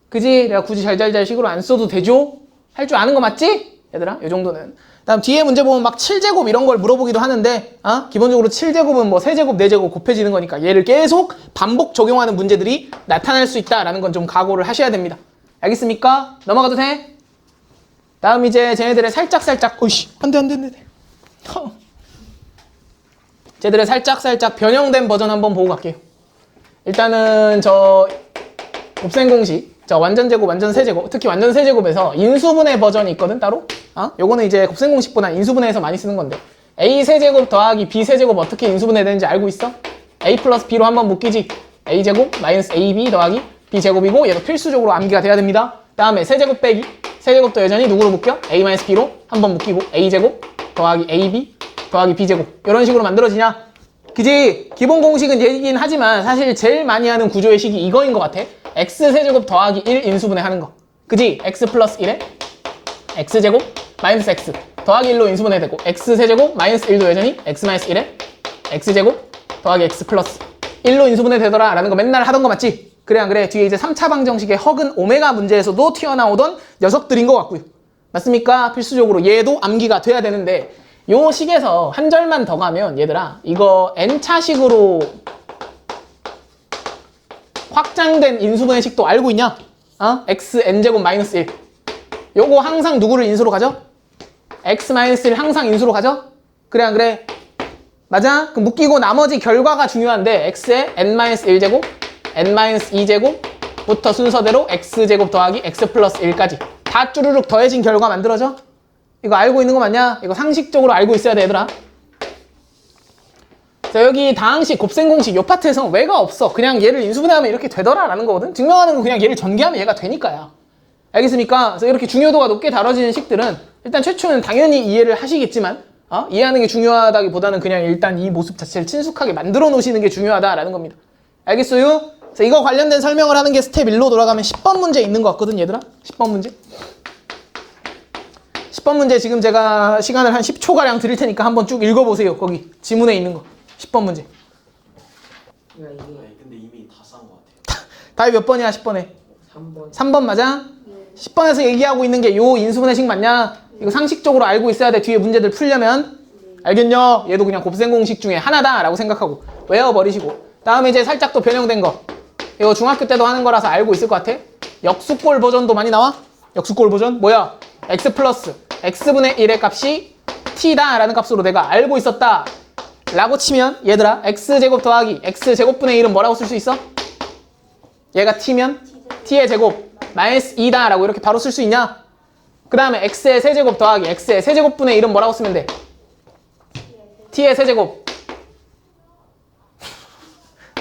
그지? 내가 굳이 잘잘잘 식으로 안 써도 되죠? 할 줄 아는 거 맞지? 얘들아 이 정도는. 다음 뒤에 문제 보면 막 7제곱 이런 걸 물어보기도 하는데 기본적으로 7제곱은 뭐 3제곱 4제곱 곱해지는 거니까 얘를 계속 반복 적용하는 문제들이 나타날 수 있다라는 건 좀 각오를 하셔야 됩니다. 알겠습니까? 넘어가도 돼? 다음 이제 쟤네들의 살짝 어이씨 안돼 쟤들의 살짝 변형된 버전 한번 보고 갈게요. 일단은 저 곱셈 공식, 저 완전 제곱, 완전 세제곱, 특히 완전 세제곱에서 인수분해 버전이 있거든 따로. 요거는 이제 곱셈 공식보다 인수분해에서 많이 쓰는 건데, a 세제곱 더하기 b 세제곱 어떻게 인수분해 되는지 알고 있어? a 플러스 b로 한번 묶이지. a 제곱 마이너스 ab 더하기 b 제곱이고, 얘도 필수적으로 암기가 돼야 됩니다. 다음에 세제곱 빼기, 세제곱도 여전히 누구로 묶여? a 마이너스 b로 한번 묶이고, a 제곱 더하기 ab 더하기 b 제곱, 이런 식으로 만들어지냐? 그지? 기본 공식은 얘기긴 하지만 사실 제일 많이 하는 구조의 식이 이거인 것 같아. x 세제곱 더하기 1 인수분해 하는 거. 그지? x 플러스 1에 x 제곱 마이너스 x 더하기 1로 인수분해 되고, x 세제곱 마이너스 1도 여전히 x 마이너스 1에 x 제곱 더하기 x 플러스 1로 인수분해 되더라 라는 거 맨날 하던 거 맞지? 그래 안 그래? 뒤에 이제 3차 방정식의 허근 오메가 문제에서도 튀어나오던 녀석들인 것 같고요. 맞습니까? 필수적으로 얘도 암기가 돼야 되는데, 요 식에서 한 절만 더 가면 얘들아, 이거 n차식으로 확장된 인수분해 식도 알고 있냐? x n제곱 마이너스 1. 요거 항상 누구를 인수로 가죠? x 마이너스 1 항상 인수로 가죠? 그래 안 그래? 맞아? 그럼 묶이고 나머지 결과가 중요한데, x의 n 마이너스 1제곱, n 마이너스 2제곱부터 순서대로 x제곱 더하기 x 플러스 1까지 다 쭈르륵 더해진 결과 만들어져? 이거 알고 있는 거 맞냐? 이거 상식적으로 알고 있어야 돼, 얘들아. 자, 여기 다항식, 곱셈 공식 요 파트에서는 왜가 없어. 그냥 얘를 인수분해하면 이렇게 되더라 라는 거거든. 증명하는 건 그냥 얘를 전개하면 얘가 되니까야. 알겠습니까? 그래서 이렇게 중요도가 높게 다뤄지는 식들은 일단 최초는 당연히 이해를 하시겠지만, 이해하는 게 중요하다기보다는 그냥 일단 이 모습 자체를 친숙하게 만들어 놓으시는 게 중요하다라는 겁니다. 알겠어요? 그래서 이거 관련된 설명을 하는 게 스텝 1로 돌아가면 10번 문제 있는 것 같거든, 얘들아. 10번 문제. 10번 문제 지금 제가 시간을 한 10초가량 드릴 테니까 한번 쭉 읽어보세요. 거기 지문에 있는 거 10번 문제. 그러니까 이게 아니 근데 이미 다 싼 것 같아요. 답이 몇 번이야? 10번에 3번 3번 맞아? 10번에서 얘기하고 있는 게 요 인수분해식 맞냐? 이거 상식적으로 알고 있어야 돼. 뒤에 문제들 풀려면. 알겠냐? 얘도 그냥 곱셈 공식 중에 하나다 라고 생각하고 외워버리시고, 다음에 이제 살짝 또 변형된 거, 이거 중학교 때도 하는 거라서 알고 있을 것 같아. 역수꼴 버전도 많이 나와. 역수꼴 버전 뭐야? x 플러스 x분의 1의 값이 t다 라는 값으로 내가 알고 있었다 라고 치면, 얘들아, x제곱 더하기 x제곱분의 1은 뭐라고 쓸 수 있어? 얘가 t면 t의 제곱 마이너스 2다 라고 이렇게 바로 쓸 수 있냐? 그 다음에 x의 세제곱 더하기 x의 세제곱분의 1은 뭐라고 쓰면 돼? t의 세제곱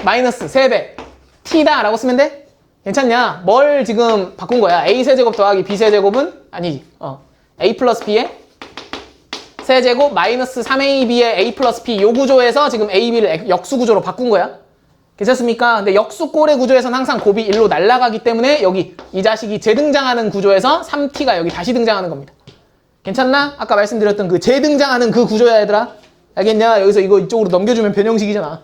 마이너스 3배 t다 라고 쓰면 돼? 괜찮냐? 뭘 지금 바꾼 거야? a 세제곱 더하기 b 세제곱은 아니지. a 플러스 b의 세제곱 마이너스 3ab의 a 플러스 b 요 구조에서 지금 ab를 역수 구조로 바꾼 거야. 괜찮습니까? 근데 역수꼴의 구조에서는 항상 곱이 1로 날아가기 때문에 여기 이 자식이 재등장하는 구조에서 3t가 여기 다시 등장하는 겁니다. 괜찮나? 아까 말씀드렸던 그 재등장하는 그 구조야, 얘들아. 알겠냐? 여기서 이거 이쪽으로 넘겨주면 변형식이잖아.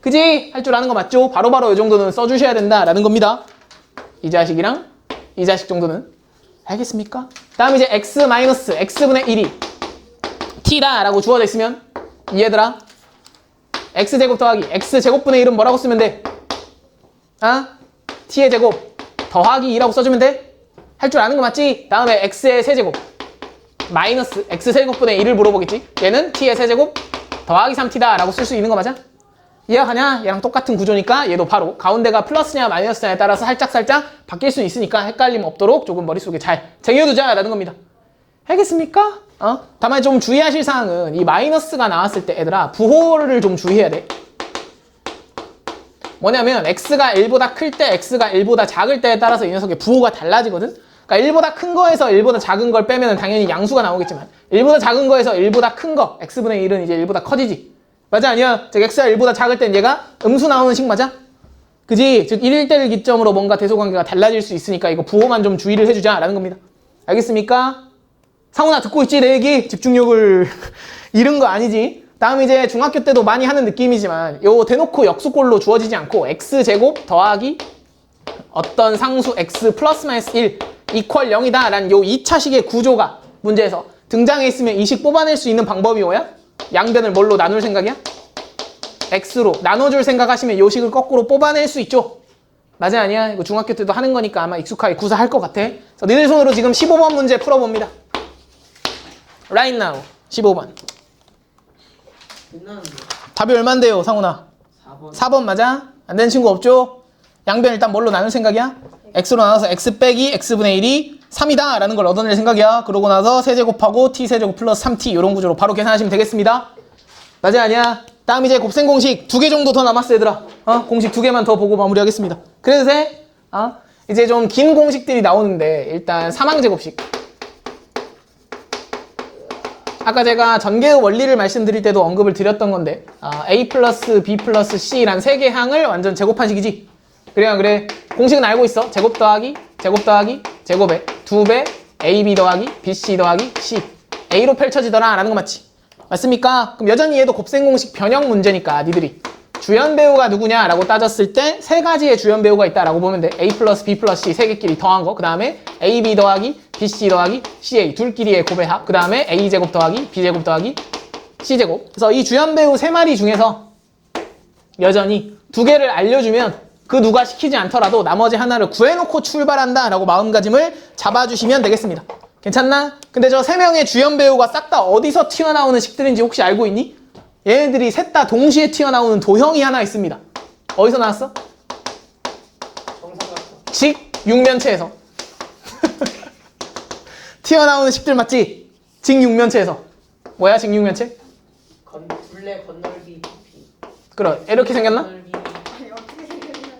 그지? 할 줄 아는 거 맞죠? 바로바로 이 정도는 써주셔야 된다라는 겁니다. 이 자식이랑 이 자식 정도는. 알겠습니까? 다음 이제 x 마이너스 x분의 1이 t다 라고 주어져 있으면, 얘들아, x제곱 더하기 x제곱분의 1은 뭐라고 쓰면 돼? t의 제곱 더하기 2라고 써주면 돼? 할 줄 아는 거 맞지? 다음에 x의 세제곱 마이너스 x세제곱분의 1을 물어보겠지? 얘는 t의 세제곱 더하기 3t다 라고 쓸 수 있는 거 맞아? 이해가 가냐? 얘랑 똑같은 구조니까 얘도 바로 가운데가 플러스냐 마이너스냐에 따라서 살짝 바뀔 수 있으니까 헷갈림 없도록 조금 머릿속에 잘 쟁여두자 라는 겁니다. 알겠습니까? 다만 좀 주의하실 사항은 이 마이너스가 나왔을 때, 얘들아, 부호를 좀 주의해야 돼. 뭐냐면 x가 1보다 클 때, x가 1보다 작을 때에 따라서 이 녀석의 부호가 달라지거든. 그러니까 1보다 큰 거에서 1보다 작은 걸 빼면 당연히 양수가 나오겠지만, 1보다 작은 거에서 1보다 큰 거, x분의 1은 이제 1보다 커지지. 맞아? 아니야? 즉 x가 1보다 작을 땐 얘가 음수 나오는 식 맞아? 그지? 즉 1대1 기점으로 뭔가 대소관계가 달라질 수 있으니까 이거 부호만 좀 주의를 해주자 라는 겁니다. 알겠습니까? 상훈아, 듣고 있지? 내 얘기? 집중력을 잃은 거 아니지? 다음 이제 중학교 때도 많이 하는 느낌이지만, 요 대놓고 역수꼴로 주어지지 않고 x제곱 더하기 어떤 상수 x 플러스 마이너스 1 이퀄 0이다 라는 요 2차식의 구조가 문제에서 등장해 있으면 이 식 뽑아낼 수 있는 방법이 뭐야? 양변을 뭘로 나눌 생각이야? x로 나눠줄 생각하시면 요 식을 거꾸로 뽑아낼 수 있죠? 맞아? 아니야? 이거 중학교 때도 하는 거니까 아마 익숙하게 구사할 것 같아. 그래서 니들 손으로 지금 15번 문제 풀어봅니다. Right now 15번. 끝나는데 답이 얼만데요, 상훈아? 4번. 4번 맞아? 안 되는 친구 없죠? 양변 일단 뭘로 나눌 생각이야? x로 나눠서 x 빼기 x분의 1이 3이다 라는 걸 얻어낼 생각이야. 그러고 나서 세제곱하고 t세제곱 플러스 3t 이런 구조로 바로 계산하시면 되겠습니다. 맞아 아니야? 다음 이제 곱셈 공식 2개 정도 더 남았어 얘들아. 공식 2개만 더 보고 마무리하겠습니다. 그래도 돼? 이제 좀 긴 공식들이 나오는데 일단 사망제곱식. 아까 제가 전개의 원리를 말씀드릴 때도 언급을 드렸던 건데 a 플러스 b 플러스 c란 3개 항을 완전 제곱한 식이지. 그래 공식은 알고 있어. 제곱 더하기 제곱에 2배 ab 더하기 bc 더하기 c a로 펼쳐지더라 라는 거 맞지? 맞습니까? 그럼 여전히 얘도 곱셈 공식 변형 문제니까 니들이 주연 배우가 누구냐라고 따졌을 때 3가지의 주연 배우가 있다라고 보면 돼. a 플러스 b 플러스 c 3개끼리 더한 거. 그 다음에 ab 더하기 bc 더하기 ca 둘끼리의 곱의 합. 그 다음에 a제곱 더하기 b제곱 더하기 c제곱. 그래서 이 주연 배우 3마리 중에서 여전히 2개를 알려주면 그 누가 시키지 않더라도 나머지 하나를 구해놓고 출발한다 라고 마음가짐을 잡아주시면 되겠습니다. 괜찮나? 근데 저 3명의 주연 배우가 싹 다 어디서 튀어나오는 식들인지 혹시 알고 있니? 얘네들이 셋 다 동시에 튀어나오는 도형이 하나 있습니다. 어디서 나왔어? 직육면체에서. 튀어나오는 식들 맞지? 직육면체에서. 뭐야 직육면체? 둘레 건널비 PP. 그래 이렇게 생겼나? 건널비. 아니 어떻게 생겼냐?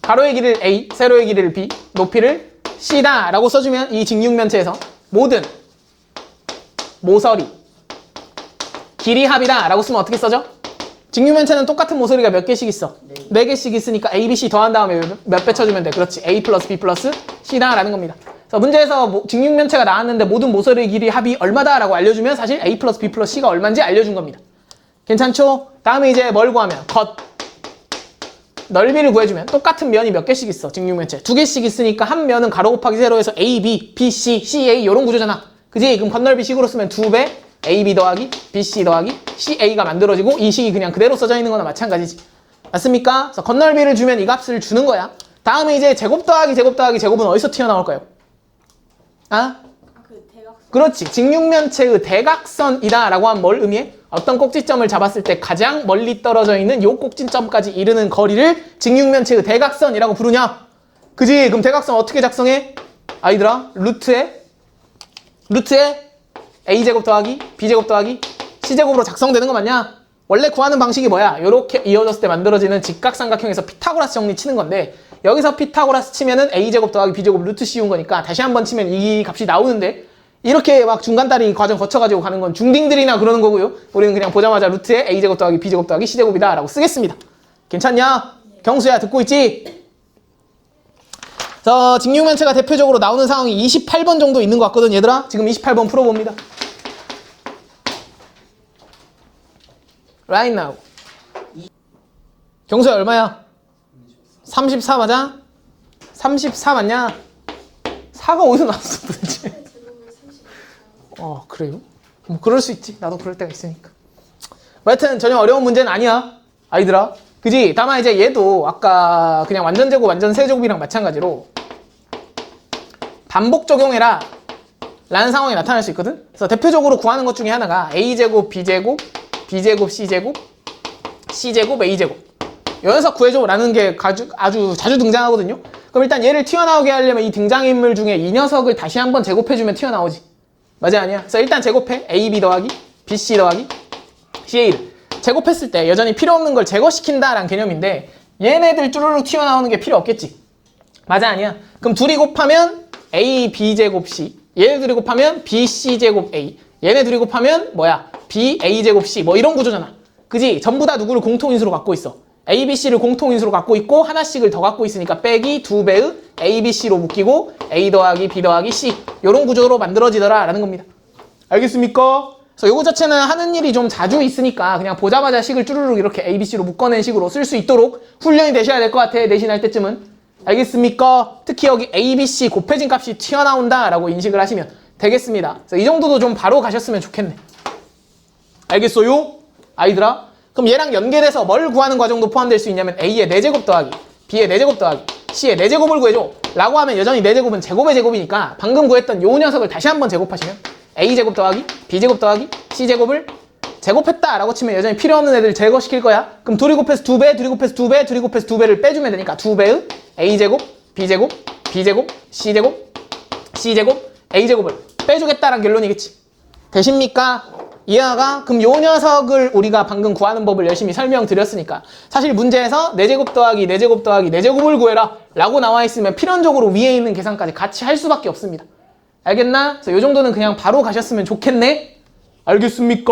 가로의 길이를 a, 세로의 길이를 b, 높이를 c다 라고 써주면 이 직육면체에서 모든 모서리 길이 합이다 라고 쓰면 어떻게 써져? 직육면체는 똑같은 모서리가 몇 개씩 있어? 4개씩 있으니까 a, b, c 더한 다음에 몇 배 쳐주면 돼? 그렇지. a 플러스 b 플러스 c다 라는 겁니다. 그래서 문제에서 직육면체가 나왔는데 모든 모서리 길이 합이 얼마다 라고 알려주면 사실 a 플러스 b 플러스 c가 얼마인지 알려준 겁니다. 괜찮죠? 다음에 이제 뭘 구하면 겉 넓이를 구해주면 똑같은 면이 몇 개씩 있어. 직육면체 2개씩 있으니까 한 면은 가로 곱하기 세로에서 a, b, b, c, c, a 이런 구조잖아. 그지? 그럼 건널비 식으로 쓰면 2배 ab 더하기 bc 더하기 ca가 만들어지고 이 식이 그냥 그대로 써져 있는 거나 마찬가지지. 맞습니까? 그래서 건널비를 주면 이 값을 주는 거야. 다음에 이제 제곱 더하기 제곱은 어디서 튀어나올까요? 그 대각선. 그렇지. 직육면체의 대각선이다 라고 하면 뭘 의미해? 어떤 꼭지점을 잡았을 때 가장 멀리 떨어져 있는 요 꼭지점까지 이르는 거리를 직육면체의 대각선이라고 부르냐? 그지? 그럼 대각선 어떻게 작성해? 아이들아, 루트에 a제곱 더하기 b제곱 더하기 c제곱으로 작성되는 거 맞냐? 원래 구하는 방식이 뭐야? 이렇게 이어졌을 때 만들어지는 직각삼각형에서 피타고라스 정리 치는 건데 여기서 피타고라스 치면은 a제곱 더하기 b제곱 루트 씌운 거니까 다시 한번 치면 이 값이 나오는데 이렇게 막 중간다리 과정 거쳐가지고 가는 건 중딩들이나 그러는 거고요. 우리는 그냥 보자마자 루트에 a제곱 더하기 b제곱 더하기 c제곱이다 라고 쓰겠습니다. 괜찮냐? 경수야 듣고 있지? 자, 직육면체가 대표적으로 나오는 상황이 28번 정도 있는 것 같거든 얘들아. 지금 28번 풀어봅니다. Right now. 경수야 얼마야? 34 맞아? 34 맞냐? 4가 어디서 나왔어 도대체? 그래요? 뭐 그럴 수 있지. 나도 그럴 때가 있으니까. 하여튼 전혀 어려운 문제는 아니야 아이들아. 그지? 다만 이제 얘도 아까 그냥 완전 제곱 완전 세제곱이랑 마찬가지로 반복 적용해라 라는 상황이 나타날 수 있거든. 그래서 대표적으로 구하는 것 중에 하나가 a제곱 b제곱 b제곱 c제곱 c제곱 a제곱 이 녀석 구해줘 라는 게 아주 자주 등장하거든요. 그럼 일단 얘를 튀어나오게 하려면 이 등장인물 중에 이 녀석을 다시 한번 제곱해주면 튀어나오지. 맞아 아니야? 그래서 일단 제곱해 ab 더하기 bc 더하기 ca를 제곱했을 때 여전히 필요 없는 걸 제거시킨다 라는 개념인데 얘네들 쭈루룩 튀어나오는 게 필요 없겠지. 맞아 아니야? 그럼 둘이 곱하면 a b제곱 c 얘네 둘이 곱하면 b c제곱 a 얘네 둘이 곱하면 뭐야? b a제곱 c 뭐 이런 구조잖아. 그지? 전부 다 누구를 공통인수로 갖고 있어. a, b, c를 공통인수로 갖고 있고 하나씩을 더 갖고 있으니까 빼기 2배의 a, b, c로 묶이고 a 더하기 b 더하기 c 이런 구조로 만들어지더라 라는 겁니다. 알겠습니까? 그래서 요거 자체는 하는 일이 좀 자주 있으니까 그냥 보자마자 식을 쭈루룩 이렇게 a, b, c로 묶어낸 식으로 쓸 수 있도록 훈련이 되셔야 될 것 같아. 내신할 때쯤은. 알겠습니까? 특히 여기 a, b, c 곱해진 값이 튀어나온다 라고 인식을 하시면 되겠습니다. 그래서 이 정도도 좀 바로 가셨으면 좋겠네. 알겠어요? 아이들아? 그럼 얘랑 연계돼서 뭘 구하는 과정도 포함될 수 있냐면 a의 4제곱 더하기 b의 4제곱 더하기 c의 4제곱을 구해줘 라고 하면 여전히 4제곱은 제곱의 제곱이니까 방금 구했던 요 녀석을 다시 한번 제곱하시면 a제곱 더하기 b제곱 더하기 c제곱을 제곱했다라고 치면 여전히 필요 없는 애들 제거시킬 거야. 그럼 둘이 곱해서 2배, 둘이 곱해서 2배, 둘이 곱해서 2배를 빼주면 되니까 2배의 a제곱, b제곱, b제곱, c제곱, c제곱, a제곱을 빼주겠다라는 결론이겠지. 되십니까? 이해가? 그럼 요 녀석을 우리가 방금 구하는 법을 열심히 설명드렸으니까 사실 문제에서 4제곱 더하기 4제곱 더하기 4제곱을 구해라 라고 나와 있으면 필연적으로 위에 있는 계산까지 같이 할 수밖에 없습니다. 알겠나? 그래서 요 정도는 그냥 바로 가셨으면 좋겠네? 알겠습니까?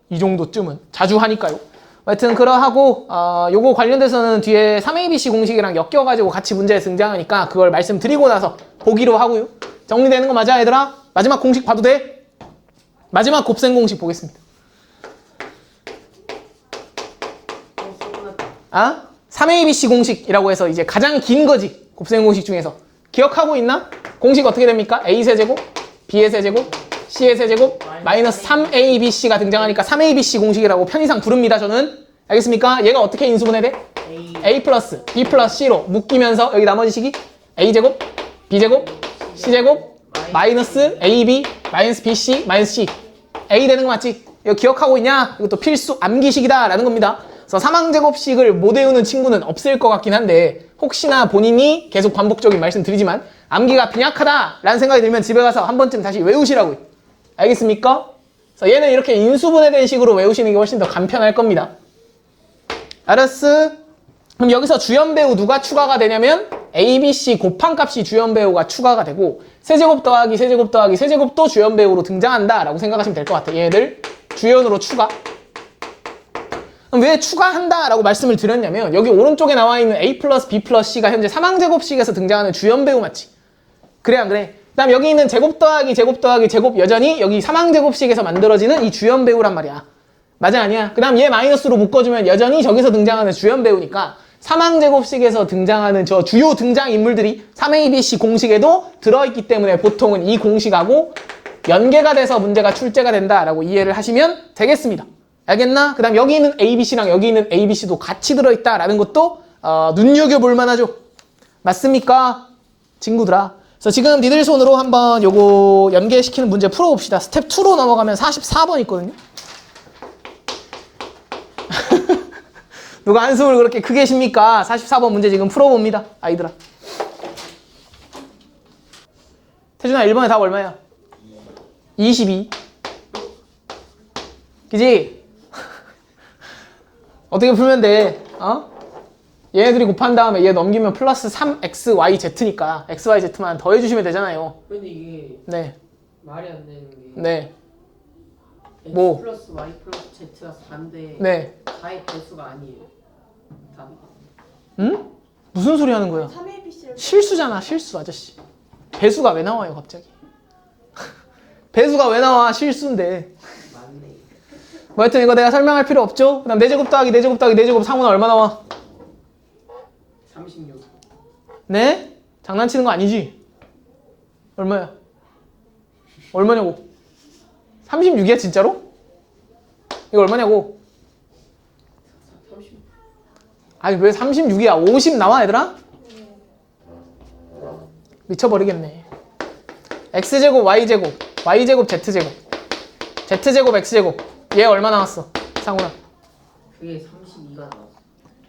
이 정도쯤은 자주 하니까요. 하여튼 그러하고 요거 관련돼서는 뒤에 3ABC 공식이랑 엮여가지고 같이 문제에 등장하니까 그걸 말씀드리고 나서 보기로 하고요. 정리되는 거 맞아 얘들아? 마지막 공식 봐도 돼? 마지막 곱셈 공식 보겠습니다. 3ABC 공식이라고 해서 이제 가장 긴 거지. 곱셈 공식 중에서. 기억하고 있나? 공식 어떻게 됩니까? A 세제곱, B의 세제곱, C의 세제곱, 마이너스 3ABC가 등장하니까 3ABC 공식이라고 편의상 부릅니다. 저는. 알겠습니까? 얘가 어떻게 인수분해 돼? A 플러스 B 플러스 C로 묶이면서 여기 나머지 식이 A제곱, B제곱, C제곱, 마이너스 AB, 마이너스 BC, 마이너스 C. A 되는 거 맞지? 이거 기억하고 있냐? 이것도 필수 암기식이다 라는 겁니다. 그래서 사망제곱식을 못 외우는 친구는 없을 것 같긴 한데 혹시나 본인이 계속 반복적인 말씀 드리지만 암기가 빈약하다 라는 생각이 들면 집에 가서 한 번쯤 다시 외우시라고요. 알겠습니까? 그래서 얘는 이렇게 인수분해된 식으로 외우시는 게 훨씬 더 간편할 겁니다. 알았어? 그럼 여기서 주연배우 누가 추가가 되냐면 ABC 곱한값이 주연배우가 추가가 되고 세제곱 더하기 세제곱 더하기 세제곱도 주연배우로 등장한다 라고 생각하시면 될 것 같아요. 얘네들 주연으로 추가. 그럼 왜 추가한다 라고 말씀을 드렸냐면 여기 오른쪽에 나와 있는 A 플러스 B 플러스 C가 현재 사망제곱식에서 등장하는 주연배우 맞지? 그래 안 그래? 그 다음 여기 있는 제곱 더하기 제곱 더하기 제곱 여전히 여기 사망제곱식에서 만들어지는 이 주연배우란 말이야. 맞아 아니야? 그 다음 얘 마이너스로 묶어주면 여전히 저기서 등장하는 주연배우니까 사망제곱식에서 등장하는 저 주요 등장인물들이 3ABC 공식에도 들어있기 때문에 보통은 이 공식하고 연계가 돼서 문제가 출제가 된다라고 이해를 하시면 되겠습니다. 알겠나? 그 다음 여기 있는 ABC랑 여기 있는 ABC도 같이 들어있다라는 것도 눈여겨볼 만하죠. 맞습니까? 친구들아. 그래서 지금 니들 손으로 한번 요거 연계시키는 문제 풀어봅시다. 스텝 2로 넘어가면 44번 있거든요. 누가 한숨을 그렇게 크게 쉽니까? 44번 문제 지금 풀어봅니다. 아이들아. 태준아 1번에 답 얼마야? 22. 그지? 어떻게 풀면 돼? 얘네들이 곱한 다음에 얘 넘기면 플러스 3xyz니까 xyz만 더해주시면 되잖아요. 근데 이게 네. 말이 안 되는 게 네. X 뭐? 플러스 Y 플러스 Z가 4인데 네. 4의 배수가 아니에요. 답이. 응? 무슨 소리 하는 거야? 3ABC를 실수잖아, 실수 아저씨. 배수가 왜 나와요, 갑자기? 배수가 왜 나와? 실수인데. 맞네. 뭐 하여튼 이거 내가 설명할 필요 없죠? 그 다음 4제곱 더하기 4제곱 더하기 4제곱 상호는 얼마 나와? 36. 네? 장난치는 거 아니지? 얼마야? 얼마냐고? 36이야 진짜로? 이거 얼마냐고? 30. 아니 왜 36이야? 50 나와 얘들아? 미쳐버리겠네. x제곱 y제곱 y제곱 z제곱 z제곱 x제곱 얘 얼마 나왔어? 상훈아. 그게 32가 나왔어.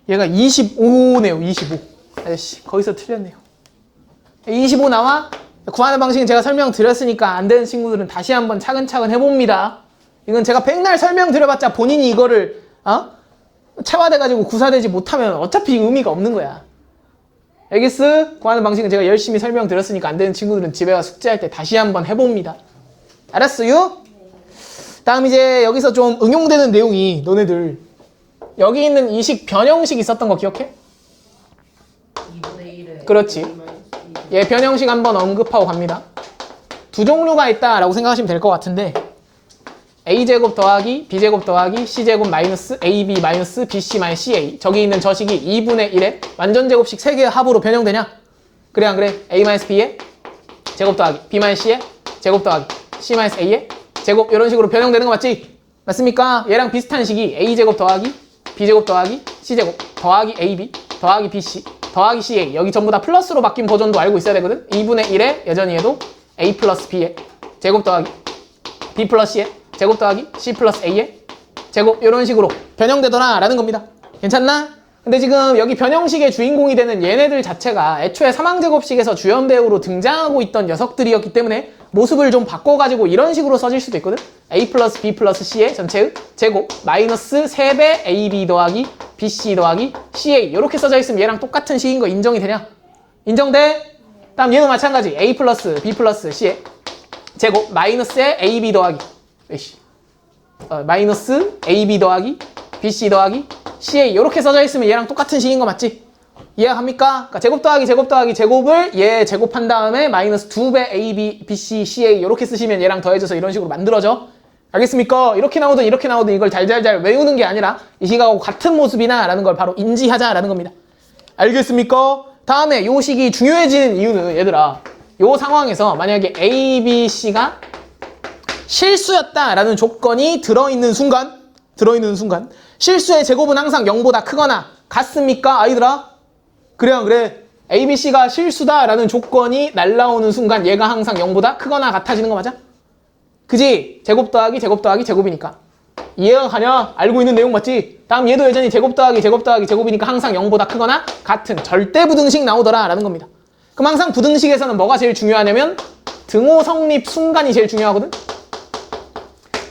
얘가 25네요. 25. 아저씨 거기서 틀렸네요. 25 나와? 구하는 방식은 제가 설명드렸으니까 안 되는 친구들은 다시 한번 차근차근 해봅니다. 이건 제가 백날 설명드려봤자 본인이 이거를 체화돼가지고 구사되지 못하면 어차피 의미가 없는 거야. 알겠어? 구하는 방식은 제가 열심히 설명드렸으니까 안 되는 친구들은 집에 가서 숙제할 때 다시 한번 해봅니다. 알았어요? 다음 이제 여기서 좀 응용되는 내용이 너네들 여기 있는 이식 변형식 있었던 거 기억해? 2분의 1에 그렇지. 얘 변형식 한번 언급하고 갑니다. 두 종류가 있다라고 생각하시면 될 것 같은데 a제곱 더하기 b제곱 더하기 c제곱 마이너스 ab 마이너스 bc 마이너스 ca 저기 있는 저식이 2분의 1의 완전제곱식 3개의 합으로 변형되냐? 그래 안 그래? a 마이너스 b의 제곱 더하기 b 마이너스 c의 제곱 더하기 c 마이너스 a의 제곱 이런 식으로 변형되는 거 맞지? 맞습니까? 얘랑 비슷한 식이 a제곱 더하기 b제곱 더하기 c제곱 더하기 ab 더하기 bc 더하기 ca 여기 전부 다 플러스로 바뀐 버전도 알고 있어야 되거든. 2분의 1에 여전히 해도 a 플러스 b의 제곱 더하기 b 플러스 c의 제곱 더하기 c 플러스 a의 제곱 이런 식으로 변형되더라 라는 겁니다. 괜찮나? 근데 지금 여기 변형식의 주인공이 되는 얘네들 자체가 애초에 사망제곱식에서 주연배우로 등장하고 있던 녀석들이었기 때문에 모습을 좀 바꿔가지고 이런 식으로 써질 수도 있거든. a 플러스 b 플러스 c의 전체의 제곱 마이너스 3배 ab 더하기 bc 더하기 ca 이렇게 써져 있으면 얘랑 똑같은 식인 거 인정이 되냐? 인정돼? 다음 얘도 마찬가지 a 플러스 b 플러스 c의 제곱 마이너스에 ab 더하기 마이너스 ab 더하기 bc 더하기 ca 이렇게 써져 있으면 얘랑 똑같은 식인 거 맞지? 이해가 갑니까? 그러니까 제곱 더하기 제곱을 얘 제곱한 다음에 마이너스 2배 ab bc ca 이렇게 쓰시면 얘랑 더해져서 이런 식으로 만들어져. 알겠습니까? 이렇게 나오든 이걸 잘잘잘 외우는 게 아니라 이 식하고 같은 모습이나 라는 걸 바로 인지하자라는 겁니다. 알겠습니까? 다음에 요 식이 중요해지는 이유는 얘들아 요 상황에서 만약에 a, b, c가 실수였다라는 조건이 들어있는 순간 실수의 제곱은 항상 0보다 크거나 같습니까? 아이들아? 그래 안 그래? a, b, c가 실수다라는 조건이 날라오는 순간 얘가 항상 0보다 크거나 같아지는 거 맞아? 그지? 제곱 더하기 제곱이니까 이해가 가냐? 알고 있는 내용 맞지? 다음 얘도 여전히 제곱 더하기 제곱이니까 항상 0보다 크거나 같은 절대 부등식 나오더라 라는 겁니다. 그럼 항상 부등식에서는 뭐가 제일 중요하냐면 등호 성립 순간이 제일 중요하거든?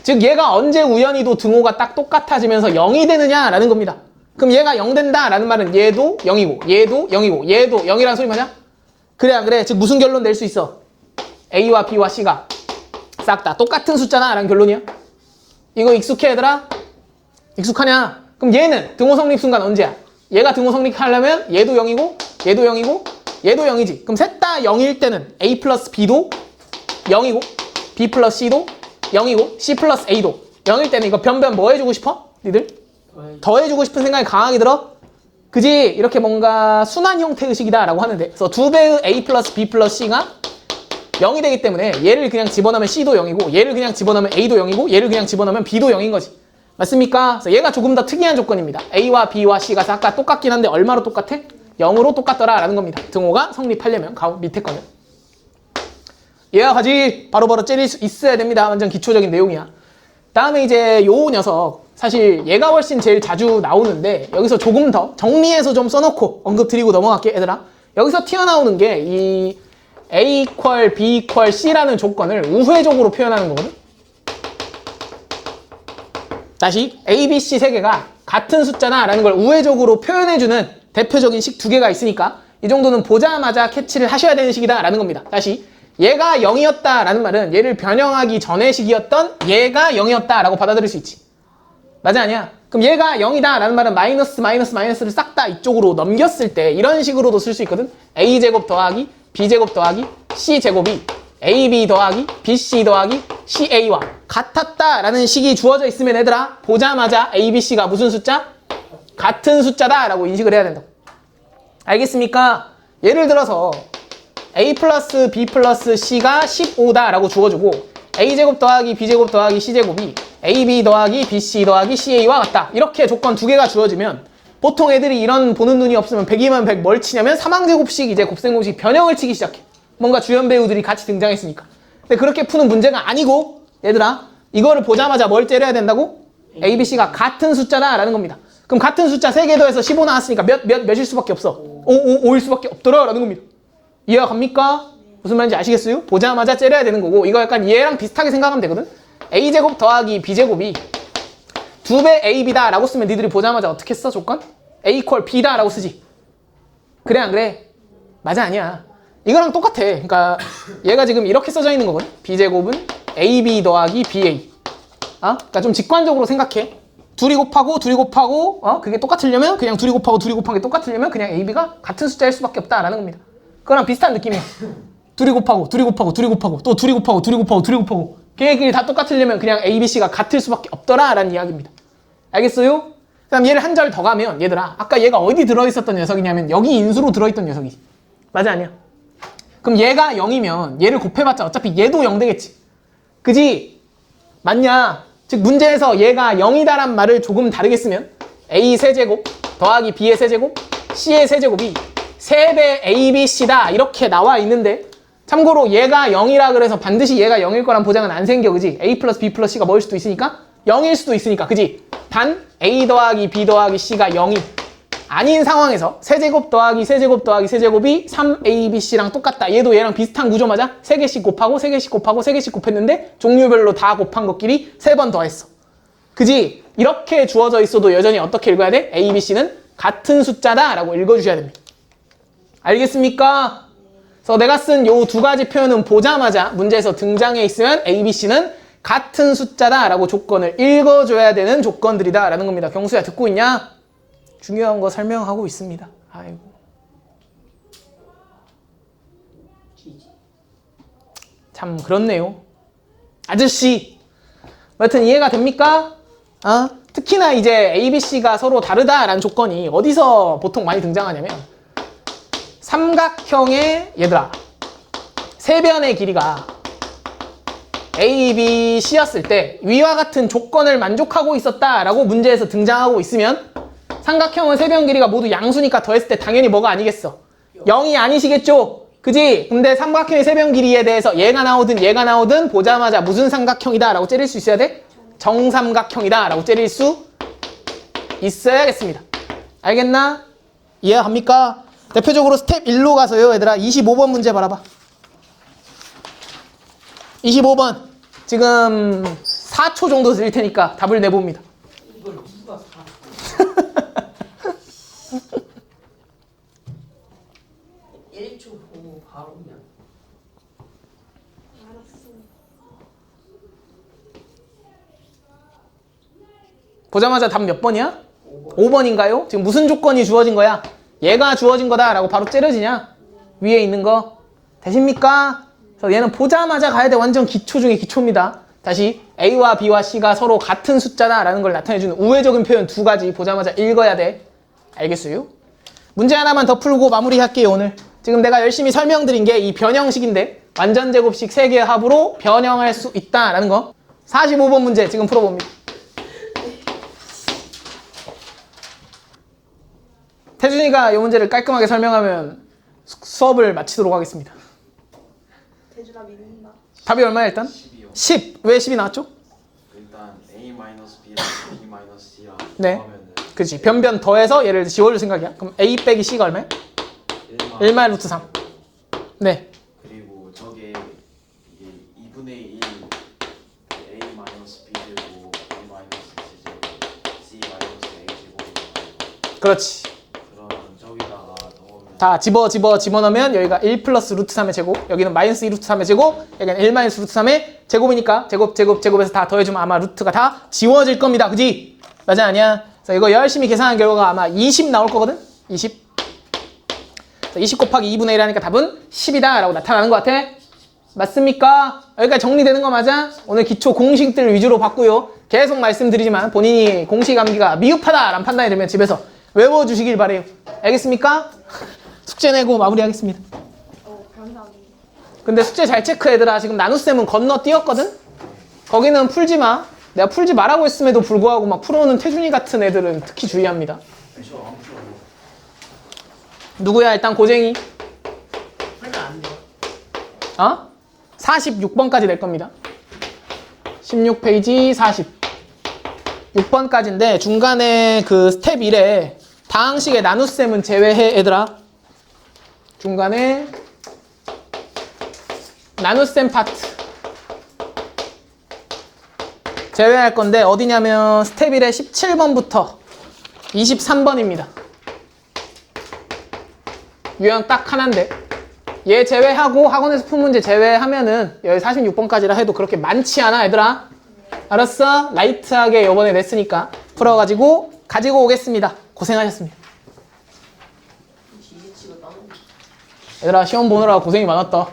즉 얘가 언제 우연히도 등호가 딱 똑같아지면서 0이 되느냐라는 겁니다. 그럼 얘가 0 된다라는 말은 얘도 0이고 얘도 0이고 얘도 0이라는 소리 맞아? 그래 안 그래? 즉 무슨 결론 낼 수 있어? A와 B와 C가 싹 다 똑같은 숫자다 라는 결론이야. 이거 익숙해 얘들아? 익숙하냐? 그럼 얘는 등호 성립 순간 언제야? 얘가 등호 성립하려면 얘도 0이고 얘도 0이고 얘도 0이지. 그럼 셋 다 0일 때는 A 플러스 B도 0이고 B 플러스 C도 0이고 C 플러스 A도 0일 때는 이거 변변 뭐 해주고 싶어? 니들? 더해주고 싶은 생각이 강하게 들어? 그지? 이렇게 뭔가 순환 형태의 식이다 라고 하는데 그래서 2배의 A 플러스 B 플러스 C가 0이 되기 때문에 얘를 그냥 집어넣으면 C도 0이고 얘를 그냥 집어넣으면 A도 0이고 얘를 그냥 집어넣으면 B도 0인 거지. 맞습니까? 그래서 얘가 조금 더 특이한 조건입니다. A와 B와 C가 아까 똑같긴 한데 얼마로 똑같아? 0으로 똑같더라 라는 겁니다. 등호가 성립하려면 밑에 거는. 얘가 가지 바로바로 째릴 수 있어야 됩니다. 완전 기초적인 내용이야. 다음에 이제 요 녀석 사실 얘가 훨씬 제일 자주 나오는데 여기서 조금 더 정리해서 좀 써놓고 언급 드리고 넘어갈게 얘들아. 여기서 튀어나오는 게 이 A 이퀄 B 이퀄 C라는 조건을 우회적으로 표현하는 거거든. 다시 A, B, C 세 개가 같은 숫자나 라는 걸 우회적으로 표현해주는 대표적인 식 두 개가 있으니까 이 정도는 보자마자 캐치를 하셔야 되는 식이다 라는 겁니다. 다시 얘가 0이었다 라는 말은 얘를 변형하기 전의 식이었던 얘가 0이었다 라고 받아들일 수 있지. 맞아 아니야? 그럼 얘가 0이다 라는 말은 마이너스를 싹 다 이쪽으로 넘겼을 때 이런 식으로도 쓸 수 있거든. A제곱 더하기 B제곱 더하기 C제곱이 AB 더하기 BC 더하기 CA와 같았다 라는 식이 주어져 있으면 얘들아 보자마자 ABC가 무슨 숫자? 같은 숫자다 라고 인식을 해야 된다. 알겠습니까? 예를 들어서 A 플러스 B 플러스 C가 15다 라고 주어주고 A제곱 더하기 B제곱 더하기 C제곱이 AB 더하기 BC 더하기 CA와 같다. 이렇게 조건 두 개가 주어지면 보통 애들이 이런 보는 눈이 없으면 100이면 100 뭘 치냐면 사망제곱식 이제 곱셈공식 변형을 치기 시작해. 뭔가 주연 배우들이 같이 등장했으니까. 근데 그렇게 푸는 문제가 아니고 얘들아 이거를 보자마자 뭘 째려야 된다고? A, B, C가 같은 숫자다 라는 겁니다. 그럼 같은 숫자 3개 더해서 15 나왔으니까 몇일 수밖에 없어? 5일 수밖에 없더라 라는 겁니다. 이해가 갑니까? 무슨 말인지 아시겠어요? 보자마자 째려야 되는 거고 이거 약간 얘랑 비슷하게 생각하면 되거든? A제곱 더하기 B제곱이 2배 AB다 라고 쓰면 니들이 보자마자 어떻게 써 조건? A 이퀄 B다 라고 쓰지. 그래 안 그래? 맞아 아니야. 이거랑 똑같아. 그러니까 얘가 지금 이렇게 써져 있는 거거든. B제곱은 AB 더하기 BA. 그러니까 좀 직관적으로 생각해. 둘이 곱하고 그게 똑같으려면 그냥 둘이 곱한 게 똑같으려면 그냥 AB가 같은 숫자일 수밖에 없다라는 겁니다. 그거랑 비슷한 느낌이야. 둘이 곱하고 또 둘이 곱하고 걔네끼리 다 똑같으려면 그냥 A, B, C가 같을 수밖에 없더라라는 이야기입니다. 알겠어요? 그다음 얘를 한 절 더 가면 얘들아 아까 얘가 어디 들어있었던 녀석이냐면 여기 인수로 들어있던 녀석이지. 맞아 아니야? 그럼 얘가 0이면 얘를 곱해봤자 어차피 얘도 0 되겠지. 그지? 맞냐? 즉 문제에서 얘가 0이다란 말을 조금 다르게 쓰면 A 세제곱 더하기 B의 세제곱 C의 세제곱이 3배 ABC다 이렇게 나와 있는데 참고로 얘가 0이라 그래서 반드시 얘가 0일 거란 보장은 안 생겨. 그지? A 플러스 B 플러스 C가 뭐일 수도 있으니까 0일 수도 있으니까. 그지? 단 A 더하기 B 더하기 C가 0이 아닌 상황에서 세제곱 더하기 세제곱 더하기 세제곱이 3ABC랑 똑같다. 얘도 얘랑 비슷한 구조 맞아? 3개씩 곱하고 3개씩 곱하고 3개씩 곱했는데 종류별로 다 곱한 것끼리 3번 더했어. 그지? 이렇게 주어져 있어도 여전히 어떻게 읽어야 돼? A, B, C는 같은 숫자다 라고 읽어주셔야 됩니다. 알겠습니까? 그래서 내가 쓴 요 두 가지 표현은 보자마자 문제에서 등장해 있으면 A, B, C는 같은 숫자다 라고 조건을 읽어줘야 되는 조건들이다 라는 겁니다. 경수야 듣고 있냐? 중요한 거 설명하고 있습니다. 아이고. 참 그렇네요. 아저씨. 여튼 이해가 됩니까? 특히나 이제 A, B, C가 서로 다르다라는 조건이 어디서 보통 많이 등장하냐면 삼각형의 얘들아 세변의 길이가 A, B, C였을 때 위와 같은 조건을 만족하고 있었다라고 문제에서 등장하고 있으면 삼각형은 세변 길이가 모두 양수니까 더했을 때 당연히 뭐가 아니겠어? 0이 아니시겠죠? 그지? 근데 삼각형의 세변 길이에 대해서 얘가 나오든 보자마자 무슨 삼각형이다 라고 째릴 수 있어야 돼? 정삼각형이다 라고 째릴 수 있어야겠습니다. 알겠나? 이해합니까? 대표적으로 스텝 1로 가서요 얘들아 25번 문제 바라봐. 25번 지금 4초 정도 드릴 테니까 답을 내봅니다. 이걸 누가 사? 1초 보고 바로 그냥. 알았어. 보자마자 답 몇 번이야? 5번. 5번인가요? 지금 무슨 조건이 주어진 거야? 얘가 주어진 거다 라고 바로 째려지냐? 위에 있는 거 되십니까? 그래서 얘는 보자마자 가야 돼. 완전 기초 중에 기초입니다. 다시 A와 B와 C가 서로 같은 숫자다 라는 걸 나타내주는 우회적인 표현 두 가지 보자마자 읽어야 돼. 알겠어요? 문제 하나만 더 풀고 마무리할게요. 오늘 지금 내가 열심히 설명드린 게 이 변형식인데 완전 제곱식 3개의 합으로 변형할 수 있다라는 거. 45번 문제 지금 풀어봅니다. 태준이가 이 문제를 깔끔하게 설명하면 수업을 마치도록 하겠습니다. 대준아 믿는다. 답이 얼마야 일단? 10이요. 10. 왜 10이 나왔죠? 일단 A-B랑 B-C랑 네. 더하면은 그치. 변변 더해서 얘를 지워줄 생각이야. 그럼 A 빼기 C가 얼마야? 1마이 루트 3. 네. 그리고 저게 이게 2분의 1 A-B 제곱 B-C 제곱 C-A 제곱이 그렇지. 그러면 저기다가 넣으면 다 집어넣으면 여기가 1 플러스 루트 3의 제곱, 여기는 마이너스 2 루트 3의 제곱, 여기는 1 마이너스 루트 3의 제곱이니까 제곱에서 다 더해주면 아마 루트가 다 지워질 겁니다. 그지? 맞아 아니야? 그래서 이거 열심히 계산한 결과가 아마 20 나올 거거든? 20. 20 곱하기 2분의 1 하니까 답은 10이다 라고 나타나는 것 같아. 맞습니까? 여기까지 정리되는 거 맞아? 오늘 기초 공식들 위주로 봤고요. 계속 말씀드리지만 본인이 공식 암기가 미흡하다 라는 판단이 들면 집에서 외워주시길 바래요. 알겠습니까? 숙제 내고 마무리하겠습니다. 감사합니다. 근데 숙제 잘 체크해 얘들아. 지금 나눗셈은 건너뛰었거든? 거기는 풀지 마. 내가 풀지 말라고 했음에도 불구하고 막 풀어오는 태준이 같은 애들은 특히 주의합니다. 누구야? 일단 고쟁이. 풀면 안 돼요. 46번까지 낼 겁니다. 16페이지 40. 6번까지인데 중간에 그 스텝 1에 다항식의 나눗셈은 제외해 얘들아. 중간에 나눗셈 파트 제외할 건데 어디냐면 스텝 1의 17번부터 23번입니다. 유형 딱 하나인데 얘 제외하고 학원에서 푼 문제 제외하면은 여기 46번까지라 해도 그렇게 많지 않아 얘들아. 알았어? 라이트하게 요번에 냈으니까 풀어가지고 가지고 오겠습니다. 고생하셨습니다. 지지치고 떠는. 얘들아 시험 보느라 고생이 많았다.